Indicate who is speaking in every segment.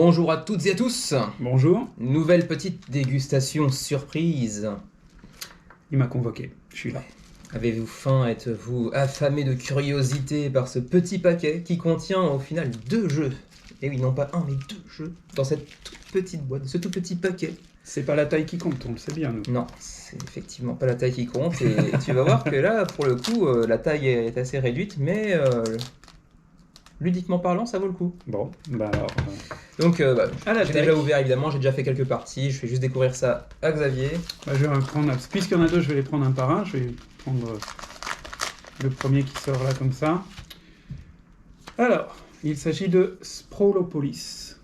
Speaker 1: Bonjour à toutes et à tous.
Speaker 2: Bonjour.
Speaker 1: Nouvelle petite dégustation surprise.
Speaker 2: Il m'a convoqué, je suis là.
Speaker 1: Avez-vous faim? Êtes-vous affamé de curiosité par ce petit paquet qui contient au final 2 jeux? Et oui, non pas un, mais 2 jeux dans cette toute petite boîte, ce tout petit paquet.
Speaker 2: C'est pas la taille qui compte, on le sait bien, nous.
Speaker 1: Non, c'est effectivement pas la taille qui compte. Et tu vas voir que là, pour le coup, la taille est assez réduite, mais ludiquement parlant, ça vaut le coup.
Speaker 2: Bon, bah alors...
Speaker 1: Donc,
Speaker 2: j'ai
Speaker 1: déjà ouvert évidemment, j'ai déjà fait quelques parties, je fais juste découvrir ça à Xavier.
Speaker 2: Bah, je vais prendre, puisqu'il y en a 2, je vais les prendre un par un. Je vais prendre le premier qui sort là comme ça. Alors, il s'agit de Sprawlopolis,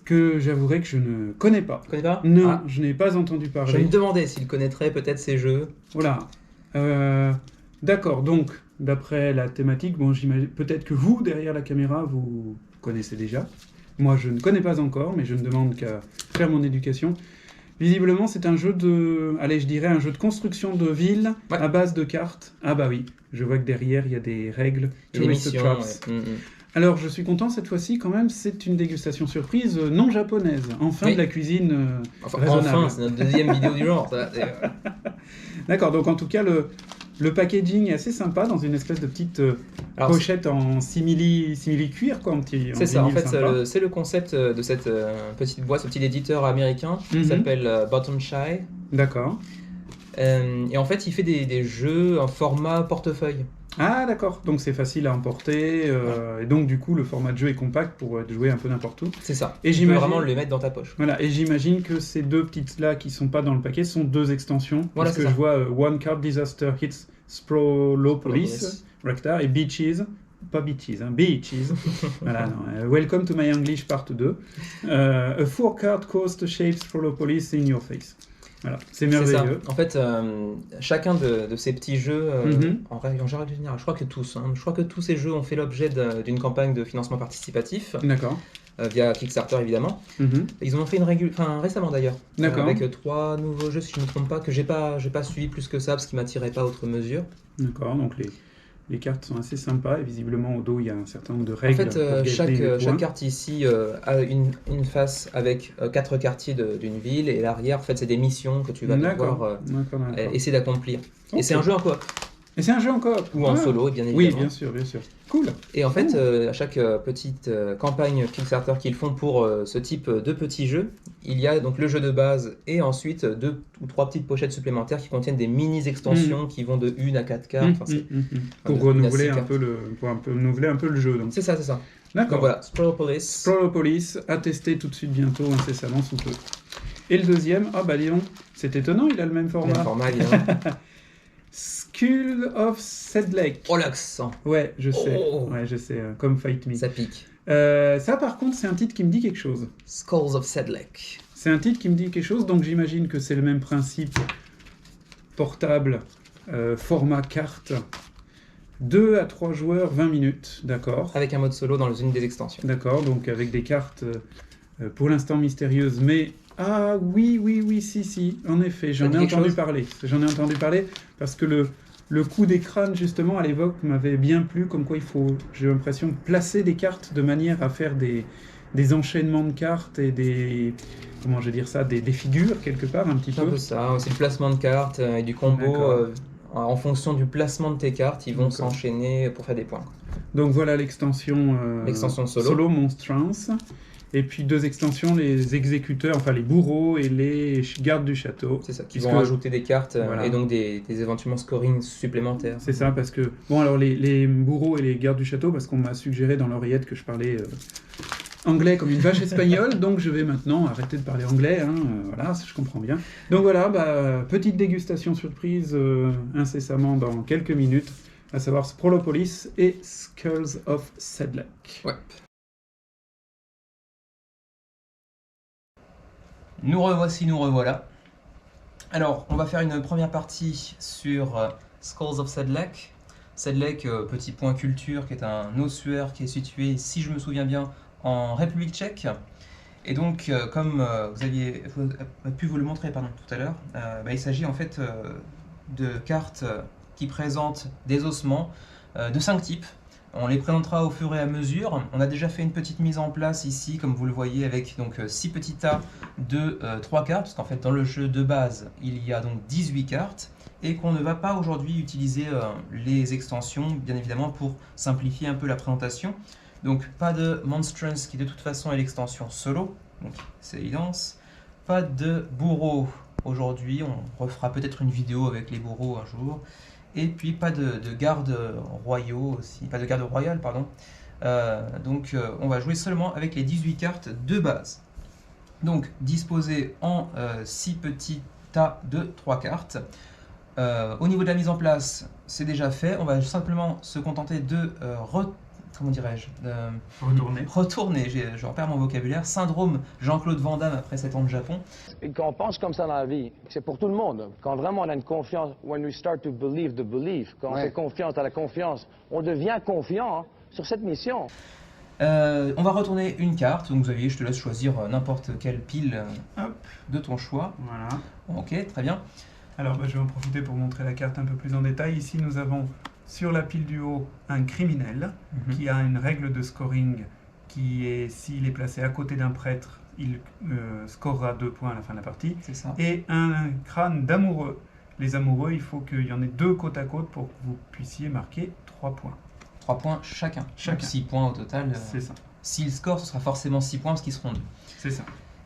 Speaker 2: que j'avouerai que je ne connais pas.
Speaker 1: Tu connais pas?
Speaker 2: Non,
Speaker 1: Ah.
Speaker 2: je n'ai pas entendu
Speaker 1: Je
Speaker 2: parler.
Speaker 1: me demandais s'il connaîtrait peut-être ces jeux.
Speaker 2: Voilà. D'accord, donc, d'après la thématique, bon, j'imagine peut-être que vous, derrière la caméra, vous connaissez déjà. Moi, je ne connais pas encore, mais je ne demande qu'à faire mon éducation. Visiblement, c'est un jeu de... Allez, je dirais un jeu de construction de ville à base de cartes. Ah bah oui, je vois que derrière, il y a des règles.
Speaker 1: Des missions, ouais.
Speaker 2: Alors, je suis content, cette fois-ci, quand même, c'est une dégustation surprise non japonaise. Enfin, de la cuisine raisonnable.
Speaker 1: Enfin, c'est notre deuxième vidéo du genre. Ça,
Speaker 2: D'accord, donc en tout cas, le packaging est assez sympa, dans une espèce de petite pochette en simili-cuir, quoi.
Speaker 1: C'est ça, en fait, c'est le concept de cette petite boîte, ce petit éditeur américain qui s'appelle Bottom Shy.
Speaker 2: D'accord.
Speaker 1: Et en fait, il fait des jeux en format portefeuille.
Speaker 2: Ah d'accord, donc c'est facile à emporter, et donc du coup le format de jeu est compact pour jouer un peu n'importe où.
Speaker 1: C'est ça,
Speaker 2: et
Speaker 1: tu peux vraiment le mettre dans ta poche.
Speaker 2: Voilà, et j'imagine que ces 2 petites là qui sont pas dans le paquet sont 2 extensions,
Speaker 1: voilà,
Speaker 2: parce que je vois One Card Disaster Hits Sprawlopolis, Rectar, et Beaches, pas Beaches, hein, Beaches, voilà, non, Welcome to my English Part 2, A 4-card Coast Shapes Sprawlopolis in your face. Voilà, c'est merveilleux.
Speaker 1: En fait, chacun de ces petits jeux, en général, je crois que tous ces jeux ont fait l'objet d'une campagne de financement participatif.
Speaker 2: D'accord.
Speaker 1: Via Kickstarter évidemment. Ils en ont fait une récemment d'ailleurs.
Speaker 2: D'accord.
Speaker 1: Avec 3 nouveaux jeux, si je ne me trompe pas, que j'ai pas suivi plus que ça parce qu'ils m'attiraient pas outre mesure.
Speaker 2: D'accord, donc les cartes sont assez sympas et visiblement au dos il y a un certain nombre de règles.
Speaker 1: En fait, chaque carte ici a une face avec 4 quartiers d'une ville et l'arrière, en fait, c'est des missions que tu vas devoir essayer d'accomplir. Okay. Et c'est un jeu en coop.
Speaker 2: Et c'est un jeu en coop.
Speaker 1: Ou en solo, bien évidemment.
Speaker 2: Oui, bien sûr. Cool.
Speaker 1: Et en fait, à chaque petite campagne Kickstarter qu'ils font pour ce type de petits jeux, il y a donc le jeu de base et ensuite 2 ou 3 petites pochettes supplémentaires qui contiennent des mini-extensions qui vont de 1 à 4 cartes.
Speaker 2: Pour renouveler un peu le jeu.
Speaker 1: C'est ça.
Speaker 2: D'accord.
Speaker 1: Donc voilà,
Speaker 2: Sprawlopolis, à tester tout de suite bientôt, incessamment sous peu. Et le deuxième, ah bah dis donc, c'est étonnant, il a le même format.
Speaker 1: Évidemment.
Speaker 2: Skull of Sedlec.
Speaker 1: Oh l'accent.
Speaker 2: Ouais, je sais, comme Fight Me.
Speaker 1: Ça pique.
Speaker 2: Ça par contre, c'est un titre qui me dit quelque chose.
Speaker 1: Skulls of Sedlec.
Speaker 2: C'est un titre qui me dit quelque chose, donc j'imagine que c'est le même principe. Portable, format carte, 2 à 3 joueurs, 20 minutes, d'accord.
Speaker 1: Avec un mode solo dans une des extensions.
Speaker 2: D'accord, donc avec des cartes pour l'instant mystérieuses, mais... Ah oui, si, en effet, j'en ai entendu parler. J'en ai entendu parler parce que le coup des crânes, justement, à l'époque, m'avait bien plu, comme quoi il faut, j'ai l'impression, placer des cartes de manière à faire des enchaînements de cartes et des figures, quelque part, un petit peu.
Speaker 1: C'est un peu ça, c'est le placement de cartes et du combo. En fonction du placement de tes cartes, ils vont s'enchaîner pour faire des points.
Speaker 2: Donc voilà l'extension solo Monstrance. Et puis 2 extensions, les exécuteurs, enfin les bourreaux et les gardes du château.
Speaker 1: C'est ça, qui vont ajouter des cartes et donc des éventuellement scoring supplémentaires.
Speaker 2: C'est ça, parce que... Bon, alors les bourreaux et les gardes du château, parce qu'on m'a suggéré dans l'oreillette que je parlais anglais comme une vache espagnole, donc je vais maintenant arrêter de parler anglais, voilà, je comprends bien. Donc voilà, petite dégustation surprise incessamment dans quelques minutes, à savoir Sprawlopolis et Skulls of Sedlec.
Speaker 1: Ouais. Nous revoilà. Alors, on va faire une première partie sur Skulls of Sedlec. Sedlec, petit point culture, qui est un ossuaire qui est situé, si je me souviens bien, en République tchèque. Et donc, comme vous avez pu vous le montrer tout à l'heure, il s'agit en fait de cartes qui présentent des ossements de 5 types. On les présentera au fur et à mesure. On a déjà fait une petite mise en place ici, comme vous le voyez, avec donc 6 petits tas de 3 cartes, parce qu'en fait dans le jeu de base, il y a donc 18 cartes, et qu'on ne va pas aujourd'hui utiliser les extensions, bien évidemment, pour simplifier un peu la présentation. Donc pas de Monstrance, qui de toute façon est l'extension solo, donc c'est évidence. Pas de bourreau aujourd'hui, on refera peut-être une vidéo avec les bourreaux un jour. Et puis pas de gardes royaux aussi, pas de garde royale, pardon. Donc on va jouer seulement avec les 18 cartes de base. Donc disposées en 6 petits tas de 3 cartes. Au niveau de la mise en place, c'est déjà fait. On va simplement se contenter de comment dirais-je, retourner, je repère mon vocabulaire, syndrome Jean-Claude Van Damme après 7 ans de Japon.
Speaker 3: Et quand on pense comme ça dans la vie, c'est pour tout le monde. Quand vraiment on a une confiance, when we start to believe the belief, quand on fait confiance à la confiance, on devient confiant sur cette mission.
Speaker 1: On va retourner une carte, donc Xavier, je te laisse choisir n'importe quelle pile de ton choix.
Speaker 2: Voilà.
Speaker 1: Ok, très bien.
Speaker 2: Alors je vais en profiter pour montrer la carte un peu plus en détail. Ici nous avons sur la pile du haut un criminel qui a une règle de scoring qui est, s'il est placé à côté d'un prêtre, il scorera 2 points à la fin de la partie.
Speaker 1: C'est ça.
Speaker 2: Et un crâne d'amoureux. Les amoureux, il faut qu'il y en ait 2 côte à côte pour que vous puissiez marquer 3 points. 3
Speaker 1: points chacun. 6 points au total.
Speaker 2: C'est ça.
Speaker 1: S'ils scorent, ce sera forcément 6 points parce qu'ils seront 2.
Speaker 2: C'est ça.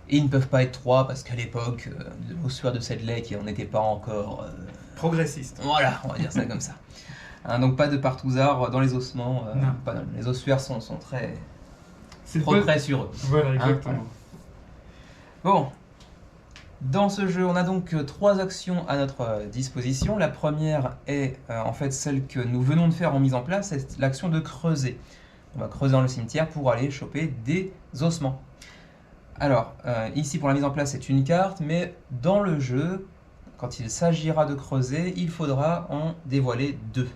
Speaker 1: Et ils ne peuvent pas être 3 parce qu'à l'époque, au sueur de Sedlec, on n'était pas encore...
Speaker 2: progressiste.
Speaker 1: Voilà, on va dire ça comme ça. Hein, donc pas de partouzard dans les ossements. Les ossuaires sont très près sur eux.
Speaker 2: Voilà, exactement.
Speaker 1: Hein, voilà. Bon. Dans ce jeu, on a donc 3 actions à notre disposition. La première est en fait celle que nous venons de faire en mise en place, c'est l'action de creuser. On va creuser dans le cimetière pour aller choper des ossements. Alors, ici pour la mise en place, c'est une carte, mais dans le jeu, quand il s'agira de creuser, il faudra en dévoiler 2,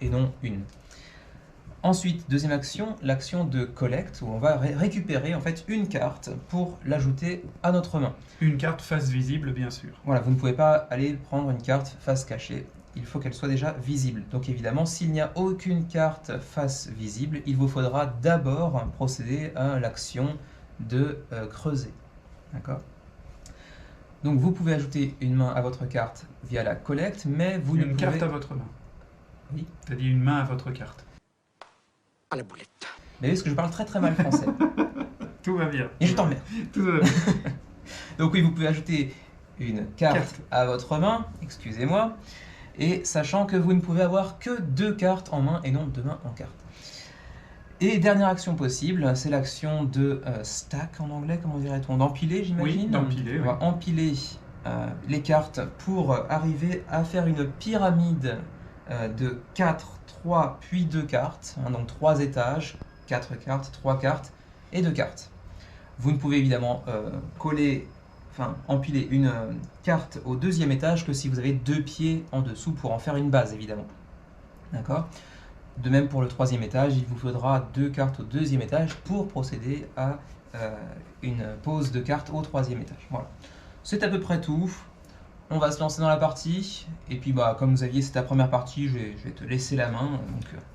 Speaker 1: et non une. Ensuite, deuxième action, l'action de collect, où on va récupérer en fait une carte pour l'ajouter à notre main.
Speaker 2: Une carte face visible, bien sûr.
Speaker 1: Voilà, vous ne pouvez pas aller prendre une carte face cachée, il faut qu'elle soit déjà visible. Donc évidemment, s'il n'y a aucune carte face visible, il vous faudra d'abord procéder à l'action de creuser. D'accord ? Donc vous pouvez ajouter une main à votre carte via la collecte, mais vous ne pouvez...
Speaker 2: Une carte à votre main.
Speaker 1: Oui.
Speaker 2: T'as dit une main à votre carte.
Speaker 3: À la boulette.
Speaker 1: Mais parce que je parle très très mal français.
Speaker 2: Tout va bien.
Speaker 1: Et je t'emmerde.
Speaker 2: Tout va bien.
Speaker 1: Donc oui, vous pouvez ajouter une carte à votre main, excusez-moi, et sachant que vous ne pouvez avoir que 2 cartes en main et non 2 mains en carte. Et dernière action possible, c'est l'action de stack en anglais, comment dirait-on? D'empiler, j'imagine?
Speaker 2: Oui, d'empiler.
Speaker 1: On va empiler les cartes pour arriver à faire une pyramide de 4, 3, puis 2 cartes, hein, donc 3 étages, 4 cartes, 3 cartes et 2 cartes. Vous ne pouvez évidemment empiler une carte au 2e étage que si vous avez 2 pieds en dessous pour en faire une base, évidemment. D'accord ? De même pour le 3e étage, il vous faudra 2 cartes au 2e étage pour procéder à une pose de cartes au 3e étage. Voilà. C'est à peu près tout. On va se lancer dans la partie. Et puis, comme Xavier, c'est ta première partie, je vais te laisser la main.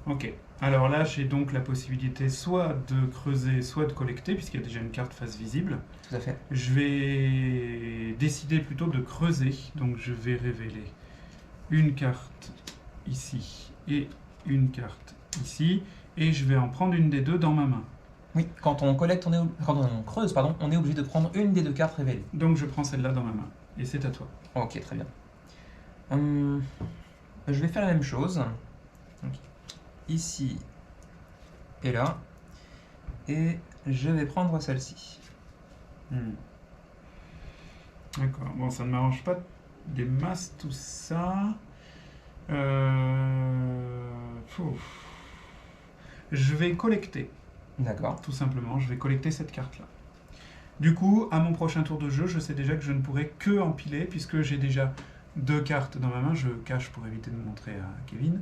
Speaker 1: Donc,
Speaker 2: Ok. Alors là, j'ai donc la possibilité soit de creuser, soit de collecter, puisqu'il y a déjà une carte face visible.
Speaker 1: Tout à fait.
Speaker 2: Je vais décider plutôt de creuser. Donc je vais révéler une carte ici et une carte ici. Et je vais en prendre une des 2 dans ma main.
Speaker 1: Oui, quand on collecte, quand on creuse, on est obligé de prendre une des 2 cartes révélées.
Speaker 2: Donc je prends celle-là dans ma main. Et c'est à toi.
Speaker 1: Ok, très bien. Je vais faire la même chose. Donc, ici et là. Et je vais prendre celle-ci.
Speaker 2: D'accord. Bon, ça ne m'arrange pas des masses, tout ça. Je vais collecter.
Speaker 1: D'accord.
Speaker 2: Tout simplement, je vais collecter cette carte-là. Du coup, à mon prochain tour de jeu, je sais déjà que je ne pourrai que empiler, puisque j'ai déjà 2 cartes dans ma main. Je cache pour éviter de montrer à Kevin.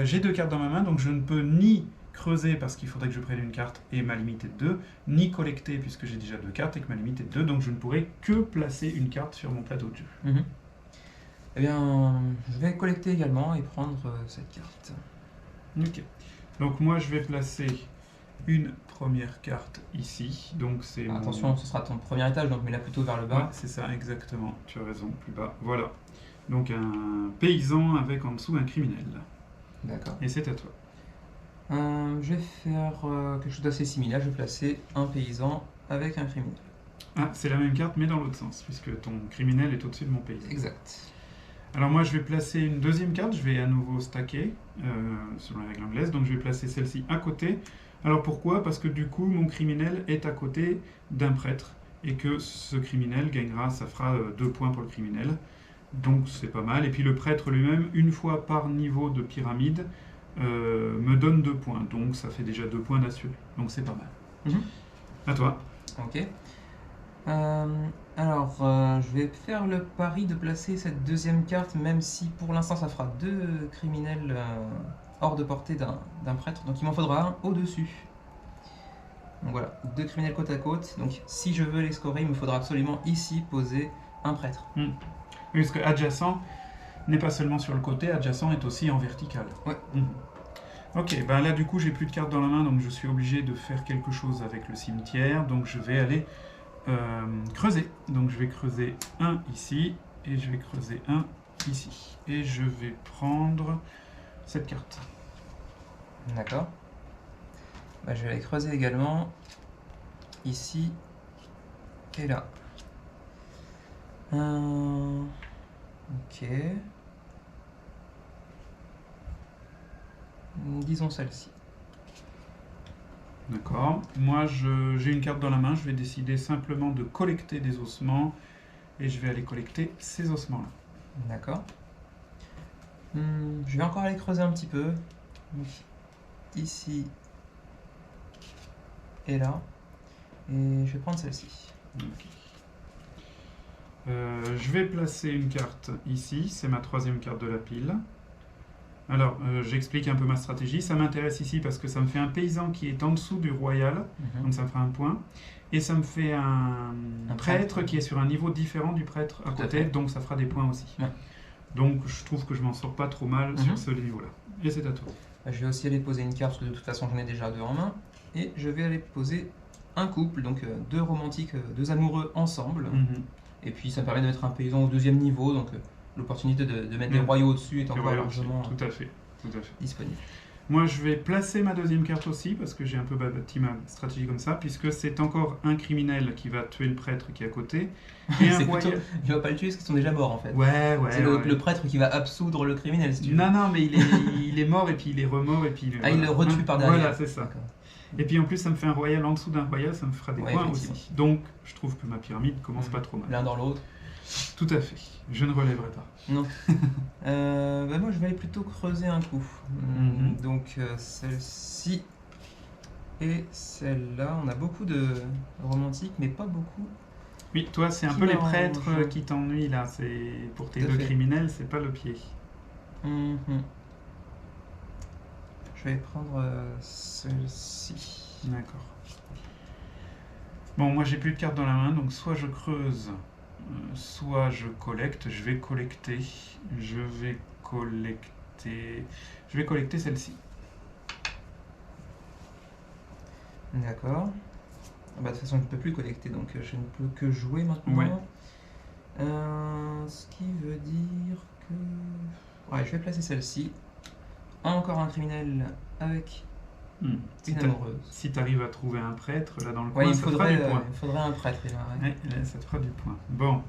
Speaker 2: J'ai 2 cartes dans ma main, donc je ne peux ni creuser, parce qu'il faudrait que je prenne une carte et ma limite est de 2, ni collecter, puisque j'ai déjà 2 cartes et que ma limite est de 2, donc je ne pourrai que placer une carte sur mon plateau de jeu.
Speaker 1: Eh bien, je vais collecter également et prendre cette carte.
Speaker 2: Ok. Donc moi je vais placer une première carte ici. Donc c'est
Speaker 1: Attention, ce sera ton premier étage, donc mets-la plutôt vers le bas.
Speaker 2: Ouais, c'est ça, exactement. Tu as raison, plus bas. Voilà. Donc un paysan avec en dessous un criminel.
Speaker 1: D'accord.
Speaker 2: Et c'est à toi.
Speaker 1: Je vais faire quelque chose d'assez similaire. Je vais placer un paysan avec un criminel.
Speaker 2: Ah, c'est la même carte, mais dans l'autre sens, puisque ton criminel est au-dessus de mon paysan.
Speaker 1: Exact.
Speaker 2: Alors moi, je vais placer une deuxième carte. Je vais à nouveau stacker, selon les règles anglaises. Donc je vais placer celle-ci à côté. Alors pourquoi? Parce que du coup, mon criminel est à côté d'un prêtre. Et que ce criminel gagnera, ça fera 2 points pour le criminel. Donc c'est pas mal. Et puis le prêtre lui-même, une fois par niveau de pyramide, me donne 2 points. Donc ça fait déjà 2 points d'assuré. Donc c'est pas mal. À toi.
Speaker 1: Ok. Alors, je vais faire le pari de placer cette deuxième carte, même si pour l'instant ça fera 2 criminels hors de portée d'un prêtre. Donc il m'en faudra un au-dessus. Donc voilà, 2 criminels côte à côte. Donc si je veux les scorer, il me faudra absolument ici poser un prêtre.
Speaker 2: Oui, parce que adjacent n'est pas seulement sur le côté, adjacent est aussi en vertical.
Speaker 1: Ouais.
Speaker 2: Ok, ben là du coup j'ai plus de cartes dans la main, donc je suis obligé de faire quelque chose avec le cimetière. Donc je vais aller creuser. Donc je vais creuser un ici, et je vais creuser un ici. Et je vais prendre cette carte.
Speaker 1: D'accord. Bah, je vais aller creuser également ici et là. Ok. Disons celle-ci.
Speaker 2: D'accord. Moi j'ai une carte dans la main, je vais décider simplement de collecter des ossements, et je vais aller collecter ces ossements-là.
Speaker 1: D'accord. Je vais encore aller creuser un petit peu. Donc, ici et là. Et je vais prendre celle-ci.
Speaker 2: Okay. Je vais placer une carte ici, c'est ma 3e carte de la pile. Alors, j'explique un peu ma stratégie. Ça m'intéresse ici parce que ça me fait un paysan qui est en dessous du royal, donc ça me fera un point. Et ça me fait un prêtre qui est sur un niveau différent du prêtre à côté, donc ça fera des points aussi.
Speaker 1: Ouais.
Speaker 2: Donc je trouve que je m'en sors pas trop mal sur ce niveau-là. Et c'est à toi.
Speaker 1: Je vais aussi aller poser une carte, parce que de toute façon j'en ai déjà 2 en main. Et je vais aller poser un couple, donc 2 romantiques, 2 amoureux ensemble. Et puis ça me permet de mettre un paysan au 2e niveau, donc l'opportunité de mettre des royaux au-dessus est encore largement
Speaker 2: tout à fait.
Speaker 1: disponible.
Speaker 2: Moi je vais placer ma 2e carte aussi, parce que j'ai un peu bâti ma stratégie comme ça, puisque c'est encore un criminel qui va tuer le prêtre qui est à côté. Et un royal...
Speaker 1: Il va pas le tuer parce qu'ils sont déjà morts en fait.
Speaker 2: Ouais.
Speaker 1: C'est le prêtre qui va absoudre le criminel si tu veux.
Speaker 2: Non, mais il est mort et puis il est remort et puis...
Speaker 1: il le retue par derrière.
Speaker 2: Voilà, c'est ça. Et puis en plus ça me fait un royal en dessous d'un royal, ça me fera des points aussi. Donc je trouve que ma pyramide commence pas trop mal.
Speaker 1: L'un dans l'autre.
Speaker 2: Tout à fait. Je ne relèverai pas.
Speaker 1: Non. Moi je vais aller plutôt creuser un coup. Donc celle-ci et celle-là. On a beaucoup de romantiques mais pas beaucoup.
Speaker 2: Oui, toi c'est un peu les prêtres qui t'ennuient là. C'est pour tes 2 criminels, c'est pas le pied.
Speaker 1: Je vais prendre celle-ci.
Speaker 2: D'accord. Bon, moi j'ai plus de cartes dans la main, donc soit je creuse, soit je collecte. Je vais collecter celle-ci.
Speaker 1: D'accord. De toute façon je ne peux plus collecter, donc je ne peux que jouer maintenant.
Speaker 2: Ouais.
Speaker 1: Ce qui veut dire que... Ouais, je vais placer celle-ci. Encore un criminel avec une amoureuse.
Speaker 2: Si tu arrives à trouver un prêtre là dans le coin, ça te fera du point.
Speaker 1: Il faudrait un prêtre là.
Speaker 2: Ouais, là, ça te fera du point. Bon,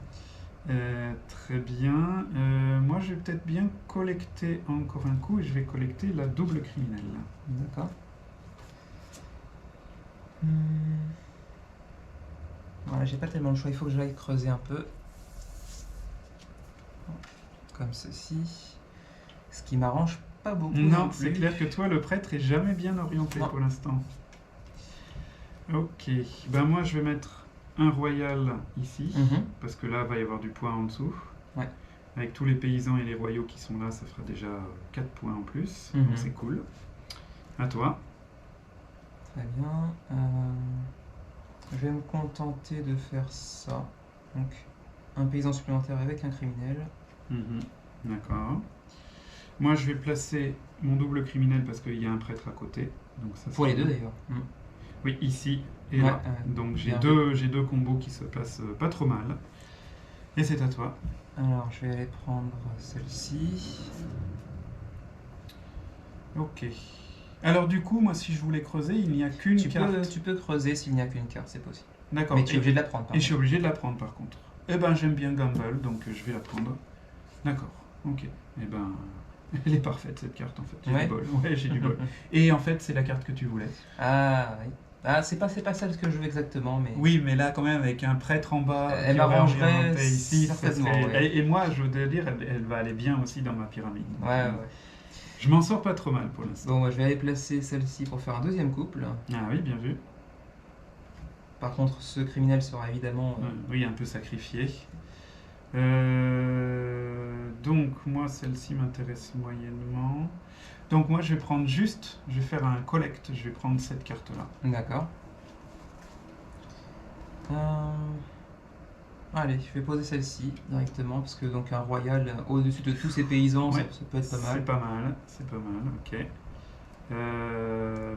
Speaker 2: très bien. Moi, je vais peut-être bien collecter encore un coup et je vais collecter la double criminelle.
Speaker 1: D'accord. Voilà, j'ai pas tellement le choix. Il faut que j'aille creuser un peu. Comme ceci. Ce qui m'arrange pas beaucoup.
Speaker 2: Non, c'est clair que toi, le prêtre est jamais bien orienté pour l'instant. Ok, ben moi je vais mettre un royal ici, parce que là, il va y avoir du point en dessous.
Speaker 1: Ouais.
Speaker 2: Avec tous les paysans et les royaux qui sont là, ça fera déjà 4 points en plus, donc c'est cool. À toi.
Speaker 1: Très bien. Je vais me contenter de faire ça. Donc, un paysan supplémentaire avec un criminel.
Speaker 2: D'accord. Moi, je vais placer mon double criminel parce qu'il y a un prêtre à côté. Donc ça,
Speaker 1: Pour les deux d'ailleurs.
Speaker 2: Oui, ici et
Speaker 1: Ouais,
Speaker 2: là. Donc j'ai
Speaker 1: bien
Speaker 2: deux combos qui se passent pas trop mal. Et c'est à toi.
Speaker 1: Alors, je vais aller prendre celle-ci.
Speaker 2: Ok. Alors du coup, moi, si je voulais creuser, il n'y a qu'une carte.
Speaker 1: Tu peux creuser s'il n'y a qu'une carte, c'est possible.
Speaker 2: D'accord.
Speaker 1: Mais tu es obligé de la prendre.
Speaker 2: Et je suis obligé de la prendre par contre. Eh ben, j'aime bien Gamble, donc je vais la prendre. D'accord. Ok. Eh ben, elle est parfaite cette carte en fait. J'ai du bol. Ouais, j'ai du bol. Et en fait, c'est la carte que tu voulais.
Speaker 1: Ah oui. Ah, c'est pas celle que je veux exactement, mais...
Speaker 2: Oui, mais là, quand même, avec un prêtre en bas,
Speaker 1: elle m'arrangerait
Speaker 2: ici,
Speaker 1: certainement.
Speaker 2: Et moi, je veux dire, elle va aller bien aussi dans ma pyramide. Donc,
Speaker 1: ouais.
Speaker 2: Je m'en sors pas trop mal pour l'instant.
Speaker 1: Bon, moi, je vais aller placer celle-ci pour faire un deuxième couple.
Speaker 2: Ah oui, bien vu.
Speaker 1: Par contre, ce criminel sera évidemment...
Speaker 2: Oui, un peu sacrifié. Donc, moi, celle-ci m'intéresse moyennement. Donc, moi, je vais prendre je vais faire un collect, je vais prendre cette carte-là.
Speaker 1: D'accord. Allez, je vais poser celle-ci directement, parce que donc un royal au-dessus de tous ces paysans, ça peut être pas mal.
Speaker 2: C'est pas mal, ok.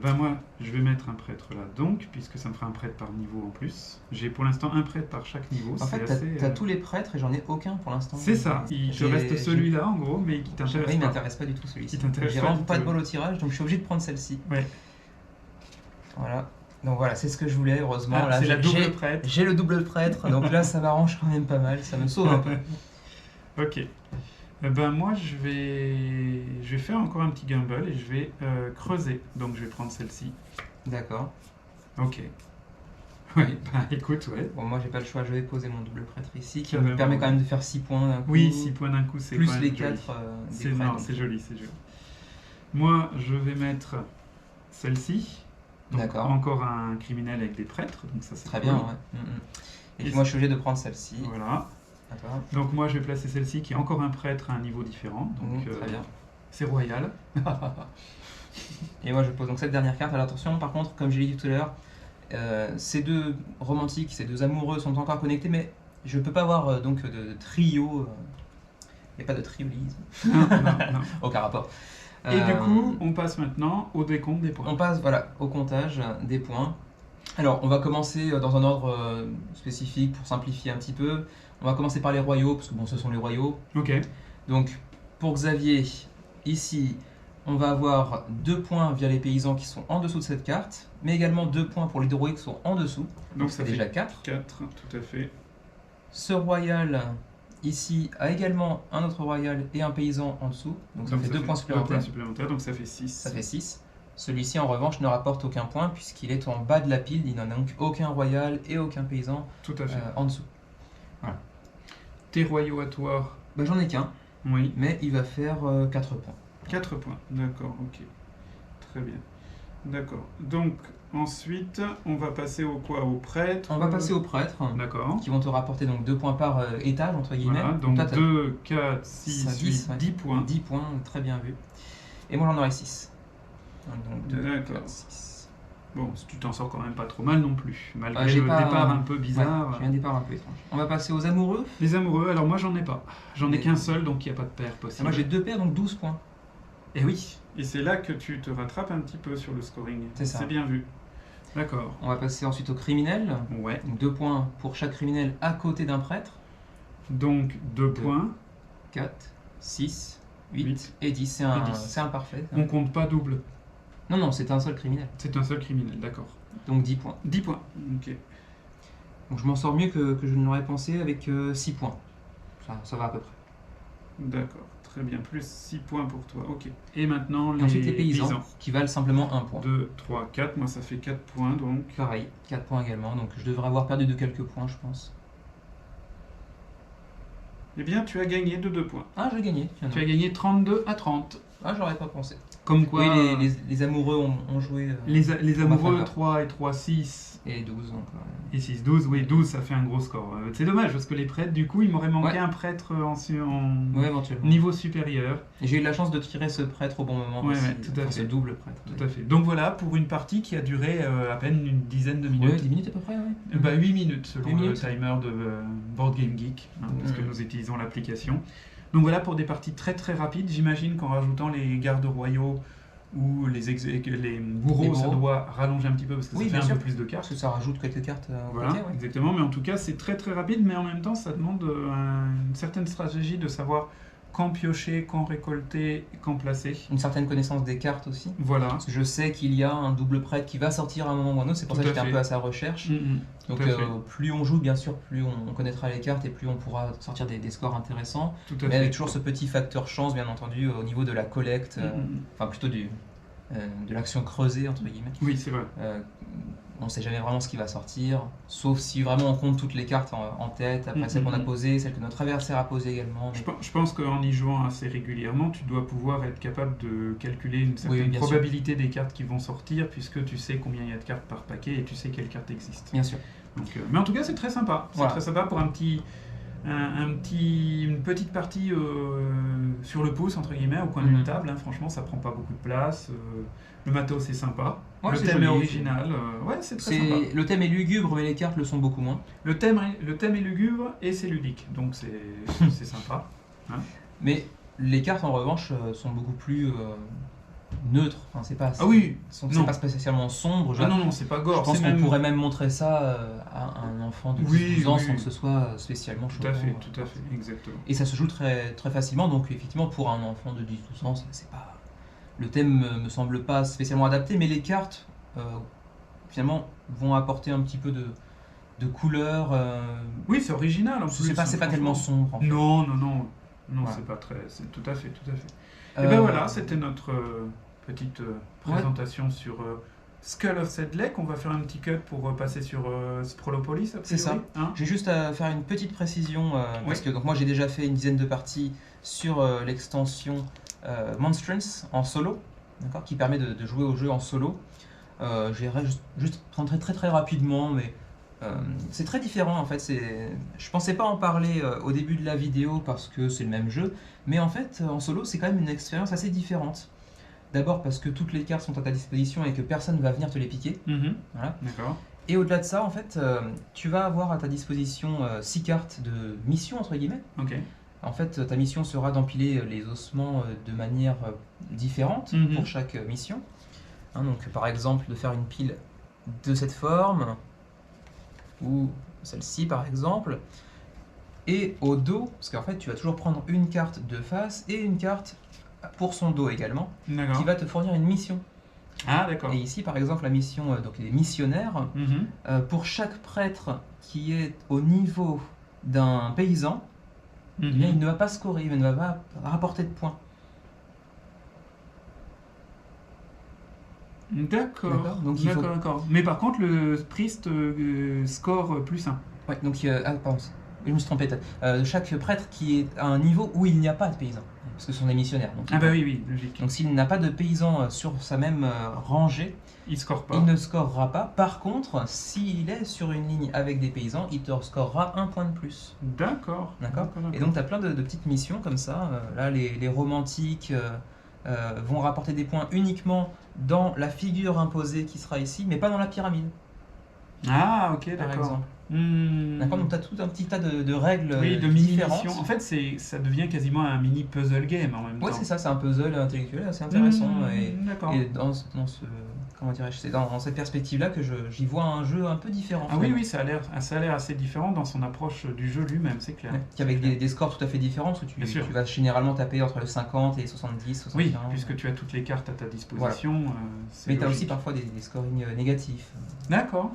Speaker 2: Ben moi, je vais mettre un prêtre là, donc, puisque ça me fera un prêtre par niveau en plus. J'ai pour l'instant un prêtre par chaque niveau.
Speaker 1: En fait, t'as tous les prêtres et j'en ai aucun pour l'instant.
Speaker 2: C'est ça, il te reste celui-là en gros, mais qui t'intéresse pas.
Speaker 1: Il m'intéresse pas du tout celui-ci. J'ai
Speaker 2: vraiment
Speaker 1: pas de bol au tirage, donc je suis obligé de prendre celle-ci.
Speaker 2: Ouais.
Speaker 1: Voilà. Donc voilà, c'est ce que je voulais, heureusement.
Speaker 2: Ah, c'est la double prêtre.
Speaker 1: J'ai le double prêtre, donc là ça m'arrange quand même pas mal, ça me sauve un peu.
Speaker 2: Ok. Ben moi je vais faire encore un petit gamble et je vais creuser. Donc je vais prendre celle-ci.
Speaker 1: D'accord.
Speaker 2: Ok. Ouais, bah écoute, ouais.
Speaker 1: Bon, moi j'ai pas le choix, je vais poser mon double prêtre ici, qui me permet quand même de faire 6 points d'un coup.
Speaker 2: Oui, 6 points d'un coup, c'est
Speaker 1: plus
Speaker 2: quand même
Speaker 1: les
Speaker 2: joli.
Speaker 1: 4 des prêtres.
Speaker 2: Non, c'est joli, c'est joli. Moi je vais mettre celle-ci.
Speaker 1: D'accord.
Speaker 2: Encore un criminel avec des prêtres, donc ça c'est
Speaker 1: très bien, ouais. Et puis moi je suis obligé de prendre celle-ci.
Speaker 2: Voilà. Donc moi je vais placer celle-ci qui est encore un prêtre à un niveau différent. Donc
Speaker 1: très bien.
Speaker 2: C'est royal.
Speaker 1: Et moi je pose donc cette dernière carte. Alors attention, par contre, comme j'ai dit tout à l'heure, ces deux romantiques, ces deux amoureux sont encore connectés, mais je peux pas avoir donc de trio. Il n'y a pas de triolisme.
Speaker 2: Non.
Speaker 1: Aucun rapport.
Speaker 2: Et du coup, on passe maintenant au décompte des points.
Speaker 1: On passe au comptage des points. Alors, on va commencer dans un ordre spécifique pour simplifier un petit peu. On va commencer par les royaux, parce que bon, ce sont les royaux.
Speaker 2: Ok.
Speaker 1: Donc, pour Xavier, ici, on va avoir 2 points via les paysans qui sont en dessous de cette carte, mais également 2 points pour les druides qui sont en dessous. Donc ça fait déjà 4.
Speaker 2: 4, tout à fait.
Speaker 1: Ce royal, ici, a également un autre royal et un paysan en dessous. Donc ça fait 2 points supplémentaires.
Speaker 2: 2 points supplémentaires, donc ça fait 6.
Speaker 1: Ça fait 6. Celui-ci, en revanche, ne rapporte aucun point puisqu'il est en bas de la pile. Il n'en a donc aucun royal et aucun paysan
Speaker 2: tout à fait.
Speaker 1: En dessous. Voilà.
Speaker 2: Tes royaux à toi?
Speaker 1: J'en ai qu'un.
Speaker 2: Oui.
Speaker 1: Mais il va faire 4 points.
Speaker 2: 4 points, d'accord, ok. Très bien. D'accord. Donc, ensuite, on va passer au quoi? Au prêtre?
Speaker 1: On va passer aux prêtres.
Speaker 2: D'accord.
Speaker 1: Qui vont te rapporter donc 2 points par étage, entre guillemets.
Speaker 2: Voilà, donc 2, 4, 6, 8, 10 points.
Speaker 1: 10 points, très bien vu. Et moi j'en aurai 6. Donc 2, 4, 6.
Speaker 2: Bon, tu t'en sors quand même pas trop mal non plus, malgré le départ un peu bizarre.
Speaker 1: Ouais, j'ai un départ un peu étrange. On va passer aux amoureux.
Speaker 2: Les amoureux, alors moi j'en ai pas. J'en ai qu'un seul, donc il n'y a pas de paire possible.
Speaker 1: Moi j'ai 2 paires, donc 12 points.
Speaker 2: Et oui, et c'est là que tu te rattrapes un petit peu sur le scoring.
Speaker 1: C'est ça.
Speaker 2: C'est bien vu. D'accord.
Speaker 1: On va passer ensuite aux criminels.
Speaker 2: Ouais.
Speaker 1: Donc 2 points pour chaque criminel à côté d'un prêtre.
Speaker 2: Donc 2 points.
Speaker 1: 4, 6, 8 et 10. C'est un parfait.
Speaker 2: On compte pas double.
Speaker 1: Non, c'est un seul criminel.
Speaker 2: C'est un seul criminel, d'accord.
Speaker 1: Donc 10 points.
Speaker 2: 10 points, ok.
Speaker 1: Donc je m'en sors mieux que je ne l'aurais pensé avec 6 points. Ça va à peu près.
Speaker 2: D'accord, très bien. Plus 6 points pour toi, ok. Et maintenant,
Speaker 1: ensuite les paysans, qui valent simplement 1 point.
Speaker 2: 2, 3, 4. Moi, ça fait 4 points, donc...
Speaker 1: Pareil, 4 points également. Donc je devrais avoir perdu de quelques points, je pense.
Speaker 2: Eh bien, tu as gagné de 2 points.
Speaker 1: Ah, j'ai gagné.
Speaker 2: Tu as gagné 32 à 30.
Speaker 1: Ah, j'aurais pas pensé.
Speaker 2: Comme quoi...
Speaker 1: Oui, les amoureux ont joué...
Speaker 2: les amoureux, 3 et 3, 6...
Speaker 1: Et 12, donc...
Speaker 2: Et 6, 12, oui, 12, ça fait un gros score. C'est dommage, parce que les prêtres, du coup, il m'aurait manqué un prêtre en niveau supérieur.
Speaker 1: Et j'ai eu la chance de tirer ce prêtre au bon moment aussi.
Speaker 2: Ouais, tout à fait.
Speaker 1: Ce double prêtre.
Speaker 2: Tout à fait. Donc voilà, pour une partie qui a duré à peine une dizaine de minutes.
Speaker 1: Ouais, 10 minutes à peu près, oui.
Speaker 2: 8 minutes, selon le timer de Board Game Geek, parce que nous utilisons l'application. Donc voilà pour des parties très très rapides. J'imagine qu'en rajoutant les gardes royaux ou les bourreaux, ça doit rallonger un petit peu parce que ça fait un peu plus de cartes.
Speaker 1: Parce que ça rajoute quelques cartes au
Speaker 2: Voilà,
Speaker 1: paquet,
Speaker 2: exactement. Mais en tout cas, c'est très très rapide, mais en même temps, ça demande une certaine stratégie de savoir quand piocher, quand récolter, quand placer.
Speaker 1: Une certaine connaissance des cartes aussi.
Speaker 2: Voilà.
Speaker 1: Parce que je sais qu'il y a un double prêtre qui va sortir à un moment ou à un autre, c'est pour ça que j'étais un peu à sa recherche. Donc plus on joue, bien sûr, plus on connaîtra les cartes et plus on pourra sortir des scores intéressants. Mais avec toujours ce petit facteur chance, bien entendu, au niveau de la collecte, enfin plutôt de l'action creusée, entre guillemets.
Speaker 2: Oui, c'est vrai.
Speaker 1: On ne sait jamais vraiment ce qui va sortir, sauf si vraiment on compte toutes les cartes en tête, après celles qu'on a posées, celles que notre adversaire a posées également. Mais...
Speaker 2: Je pense qu'en y jouant assez régulièrement, tu dois pouvoir être capable de calculer une certaine probabilité des cartes qui vont sortir, puisque tu sais combien il y a de cartes par paquet et tu sais quelles cartes existent.
Speaker 1: Bien sûr.
Speaker 2: Donc, mais en tout cas, c'est très sympa. C'est très sympa pour une petite partie sur le pouce, entre guillemets, au coin d'une table. Hein. Franchement, ça prend pas beaucoup de place. Le matos est sympa. Le thème est original. Ouais, c'est très sympa.
Speaker 1: Le thème est lugubre, mais les cartes le sont beaucoup moins.
Speaker 2: Le thème est lugubre et c'est ludique. Donc c'est sympa. Hein.
Speaker 1: Mais les cartes, en revanche, sont beaucoup plus... neutre, enfin, c'est pas, c'est pas spécialement sombre.
Speaker 2: Non, c'est pas gore.
Speaker 1: Je pense qu'on pourrait même montrer ça à un enfant de 12 ans sans que ce soit spécialement choquant.
Speaker 2: Tout à fait, exactement.
Speaker 1: Et ça se joue très, très facilement, donc effectivement pour un enfant de 10-12 ans, c'est pas... Le thème me semble pas spécialement adapté, mais les cartes, finalement, vont apporter un petit peu de couleur.
Speaker 2: Oui, c'est original en plus.
Speaker 1: C'est pas tellement sombre. En fait.
Speaker 2: Non, c'est pas très... C'est tout à fait. Et ben voilà, c'était notre petite présentation sur Skull of Sedlec. On va faire un petit cut pour passer sur Sprolopolis.
Speaker 1: C'est ça. Hein, j'ai juste à faire une petite précision, parce que donc, moi j'ai déjà fait une dizaine de parties sur l'extension Monstrance en solo, qui permet de jouer au jeu en solo. J'irai juste rentrer très très rapidement, mais c'est très différent en fait. Je pensais pas en parler au début de la vidéo parce que c'est le même jeu, mais en fait en solo c'est quand même une expérience assez différente. D'abord parce que toutes les cartes sont à ta disposition et que personne ne va venir te les piquer.
Speaker 2: Voilà. D'accord.
Speaker 1: Et au-delà de ça, en fait, tu vas avoir à ta disposition 6 cartes de mission entre guillemets.
Speaker 2: Ok.
Speaker 1: En fait, ta mission sera d'empiler les ossements de manière différente pour chaque mission. Hein, donc par exemple de faire une pile de cette forme, ou celle-ci par exemple, et au dos, parce qu'en fait tu vas toujours prendre une carte de face et une carte pour son dos également, qui va te fournir une mission.
Speaker 2: Ah d'accord.
Speaker 1: Et ici par exemple la mission donc les missionnaires, pour chaque prêtre qui est au niveau d'un paysan, eh bien, il ne va pas scorer, il ne va pas rapporter de points.
Speaker 2: D'accord. Mais par contre, le priest score plus 1.
Speaker 1: Ouais, donc, pardon, je me suis trompé. Chaque prêtre qui est à un niveau où il n'y a pas de paysan, parce que ce sont des missionnaires. Donc,
Speaker 2: oui, logique.
Speaker 1: Donc s'il n'a pas de paysan sur sa même rangée,
Speaker 2: il score pas.
Speaker 1: Il ne scorera pas. Par contre, s'il est sur une ligne avec des paysans, il te scorera un point de plus.
Speaker 2: D'accord.
Speaker 1: Et donc tu as plein de petites missions comme ça. Là, les romantiques vont rapporter des points uniquement dans la figure imposée qui sera ici, mais pas dans la pyramide.
Speaker 2: Ah, ok,
Speaker 1: par
Speaker 2: d'accord.
Speaker 1: exemple. D'accord, donc tu as tout un petit tas de règles
Speaker 2: de
Speaker 1: différentes.
Speaker 2: En fait, ça devient quasiment un mini puzzle game en même temps.
Speaker 1: Oui, c'est ça, c'est un puzzle intellectuel assez intéressant. Et dans ce, comment dirais-je, c'est dans cette perspective-là que j'y vois un jeu un peu différent.
Speaker 2: Ah oui, ça a l'air assez différent dans son approche du jeu lui-même, c'est clair.
Speaker 1: Avec des scores tout à fait différents, parce que tu vas généralement taper entre le 50 et 70, 75.
Speaker 2: Oui, puisque tu as toutes les cartes à ta disposition. Voilà.
Speaker 1: Mais tu as aussi parfois des scorings négatifs.
Speaker 2: D'accord.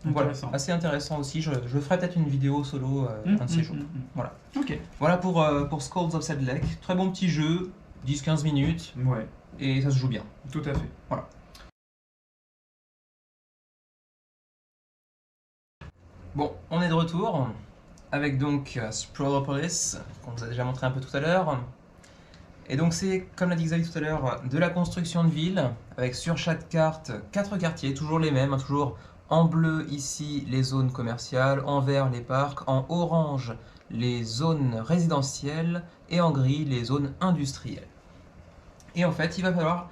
Speaker 1: Voilà, assez intéressant aussi. Je ferai peut-être une vidéo solo un de ces jours. Voilà.
Speaker 2: Ok.
Speaker 1: Voilà pour Skulls of Sedlec. Très bon petit jeu, 10-15 minutes.
Speaker 2: Ouais.
Speaker 1: Et ça se joue bien.
Speaker 2: Tout à fait.
Speaker 1: Voilà. Bon, on est de retour avec donc Sprolopolis, qu'on vous a déjà montré un peu tout à l'heure. Et donc c'est, comme l'a dit Xavier tout à l'heure, de la construction de ville, avec sur chaque carte 4 quartiers, toujours les mêmes, toujours en bleu ici les zones commerciales, en vert les parcs, en orange les zones résidentielles et en gris les zones industrielles. Et en fait il va falloir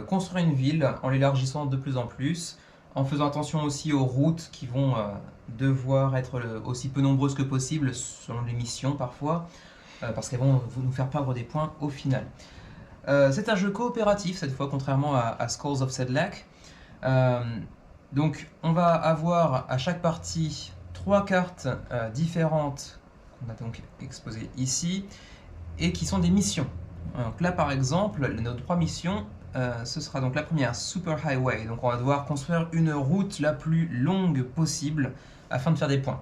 Speaker 1: construire une ville en l'élargissant de plus en plus, en faisant attention aussi aux routes qui vont devoir être aussi peu nombreuses que possible selon les missions parfois, parce qu'elles vont nous faire perdre des points au final. C'est un jeu coopératif cette fois, contrairement à Skulls of Sedlec. Donc on va avoir à chaque partie 3 cartes différentes qu'on a donc exposées ici et qui sont des missions. Donc là par exemple, nos 3 missions, ce sera donc la première Super Highway. Donc on va devoir construire une route la plus longue possible afin de faire des points.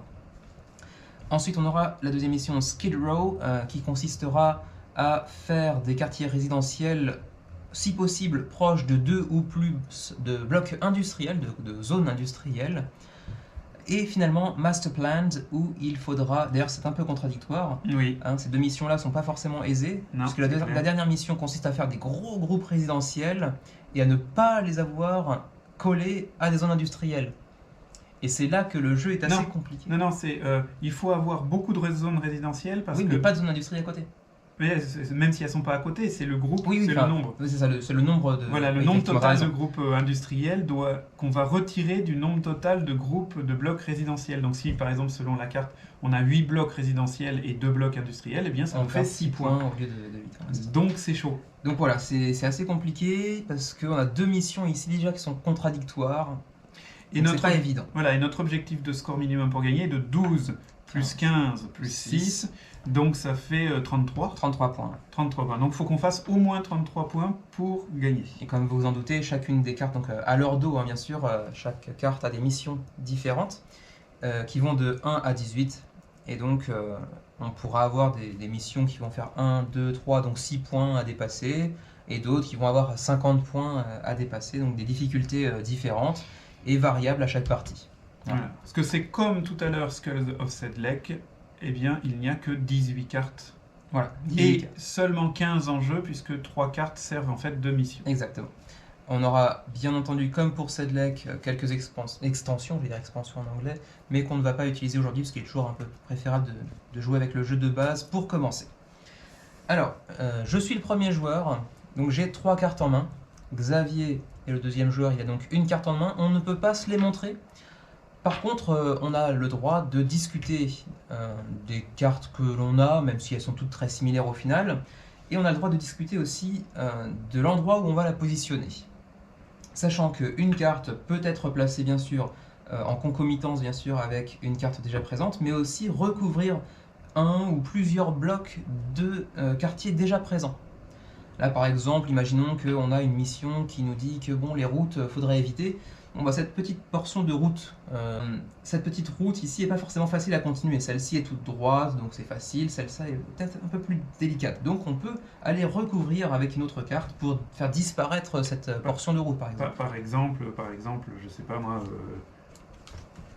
Speaker 1: Ensuite on aura la deuxième mission Skid Row qui consistera à faire des quartiers résidentiels si possible proches de 2 ou plus de blocs industriels, de zones industrielles. Et finalement Master Planned où il faudra, d'ailleurs c'est un peu contradictoire,
Speaker 2: Oui.
Speaker 1: Ces 2 missions là sont pas forcément aisées,
Speaker 2: Non,
Speaker 1: puisque la dernière mission consiste à faire des gros groupes résidentiels et à ne pas les avoir collés à des zones industrielles. Et c'est là que le jeu est assez compliqué.
Speaker 2: Non, il faut avoir beaucoup de zones résidentielles parce
Speaker 1: oui,
Speaker 2: que...
Speaker 1: mais pas de zone industrielle à côté.
Speaker 2: Mais même si elles ne sont pas à côté, c'est le groupe,
Speaker 1: c'est
Speaker 2: le nombre.
Speaker 1: Oui, c'est ça, c'est le nombre de...
Speaker 2: Voilà, le nombre total de groupes industriels qu'on va retirer du nombre total de groupes de blocs résidentiels. Donc si, par exemple, selon la carte, on a 8 blocs résidentiels et 2 blocs industriels, eh bien ça nous fait 6 points.
Speaker 1: Au lieu de 8.
Speaker 2: Donc c'est chaud.
Speaker 1: Donc voilà, c'est assez compliqué parce qu'on a 2 missions ici déjà qui sont contradictoires. Et c'est pas évident.
Speaker 2: Voilà, et notre objectif de score minimum pour gagner est de 12 plus 15 plus 6. Donc ça fait 33.
Speaker 1: 33 points.
Speaker 2: 33 points. Donc il faut qu'on fasse au moins 33 points pour gagner.
Speaker 1: Et comme vous vous en doutez, chacune des cartes, donc à leur dos bien sûr, chaque carte a des missions différentes qui vont de 1 à 18. Et donc on pourra avoir des missions qui vont faire 1, 2, 3, donc 6 points à dépasser. Et d'autres qui vont avoir 50 points à dépasser, donc des difficultés différentes et variables à chaque partie.
Speaker 2: Voilà. Parce que c'est comme tout à l'heure Skulls of Sedlec, eh bien il n'y a que 18 cartes.
Speaker 1: Voilà.
Speaker 2: 18 cartes. Seulement 15 en jeu puisque 3 cartes servent en fait de mission.
Speaker 1: Exactement. On aura bien entendu, comme pour Sedlec, quelques extensions, je vais dire expansions en anglais, mais qu'on ne va pas utiliser aujourd'hui parce qu'il est toujours un peu préférable de jouer avec le jeu de base pour commencer. Alors, je suis le premier joueur, donc j'ai 3 cartes en main. Xavier est le deuxième joueur, il a donc une carte en main. On ne peut pas se les montrer. Par contre, on a le droit de discuter des cartes que l'on a, même si elles sont toutes très similaires au final. Et on a le droit de discuter aussi de l'endroit où on va la positionner. Sachant qu'une carte peut être placée bien sûr en concomitance bien sûr avec une carte déjà présente, mais aussi recouvrir un ou plusieurs blocs de quartiers déjà présents. Là par exemple, imaginons qu'on a une mission qui nous dit que bon, les routes, faudrait éviter. Bon, bah, cette petite portion de route, cette petite route ici n'est pas forcément facile à continuer. Celle-ci est toute droite, donc c'est facile. Celle-ci est peut-être un peu plus délicate. Donc on peut aller recouvrir avec une autre carte pour faire disparaître cette portion de route, par exemple.
Speaker 2: Par exemple, je sais pas moi,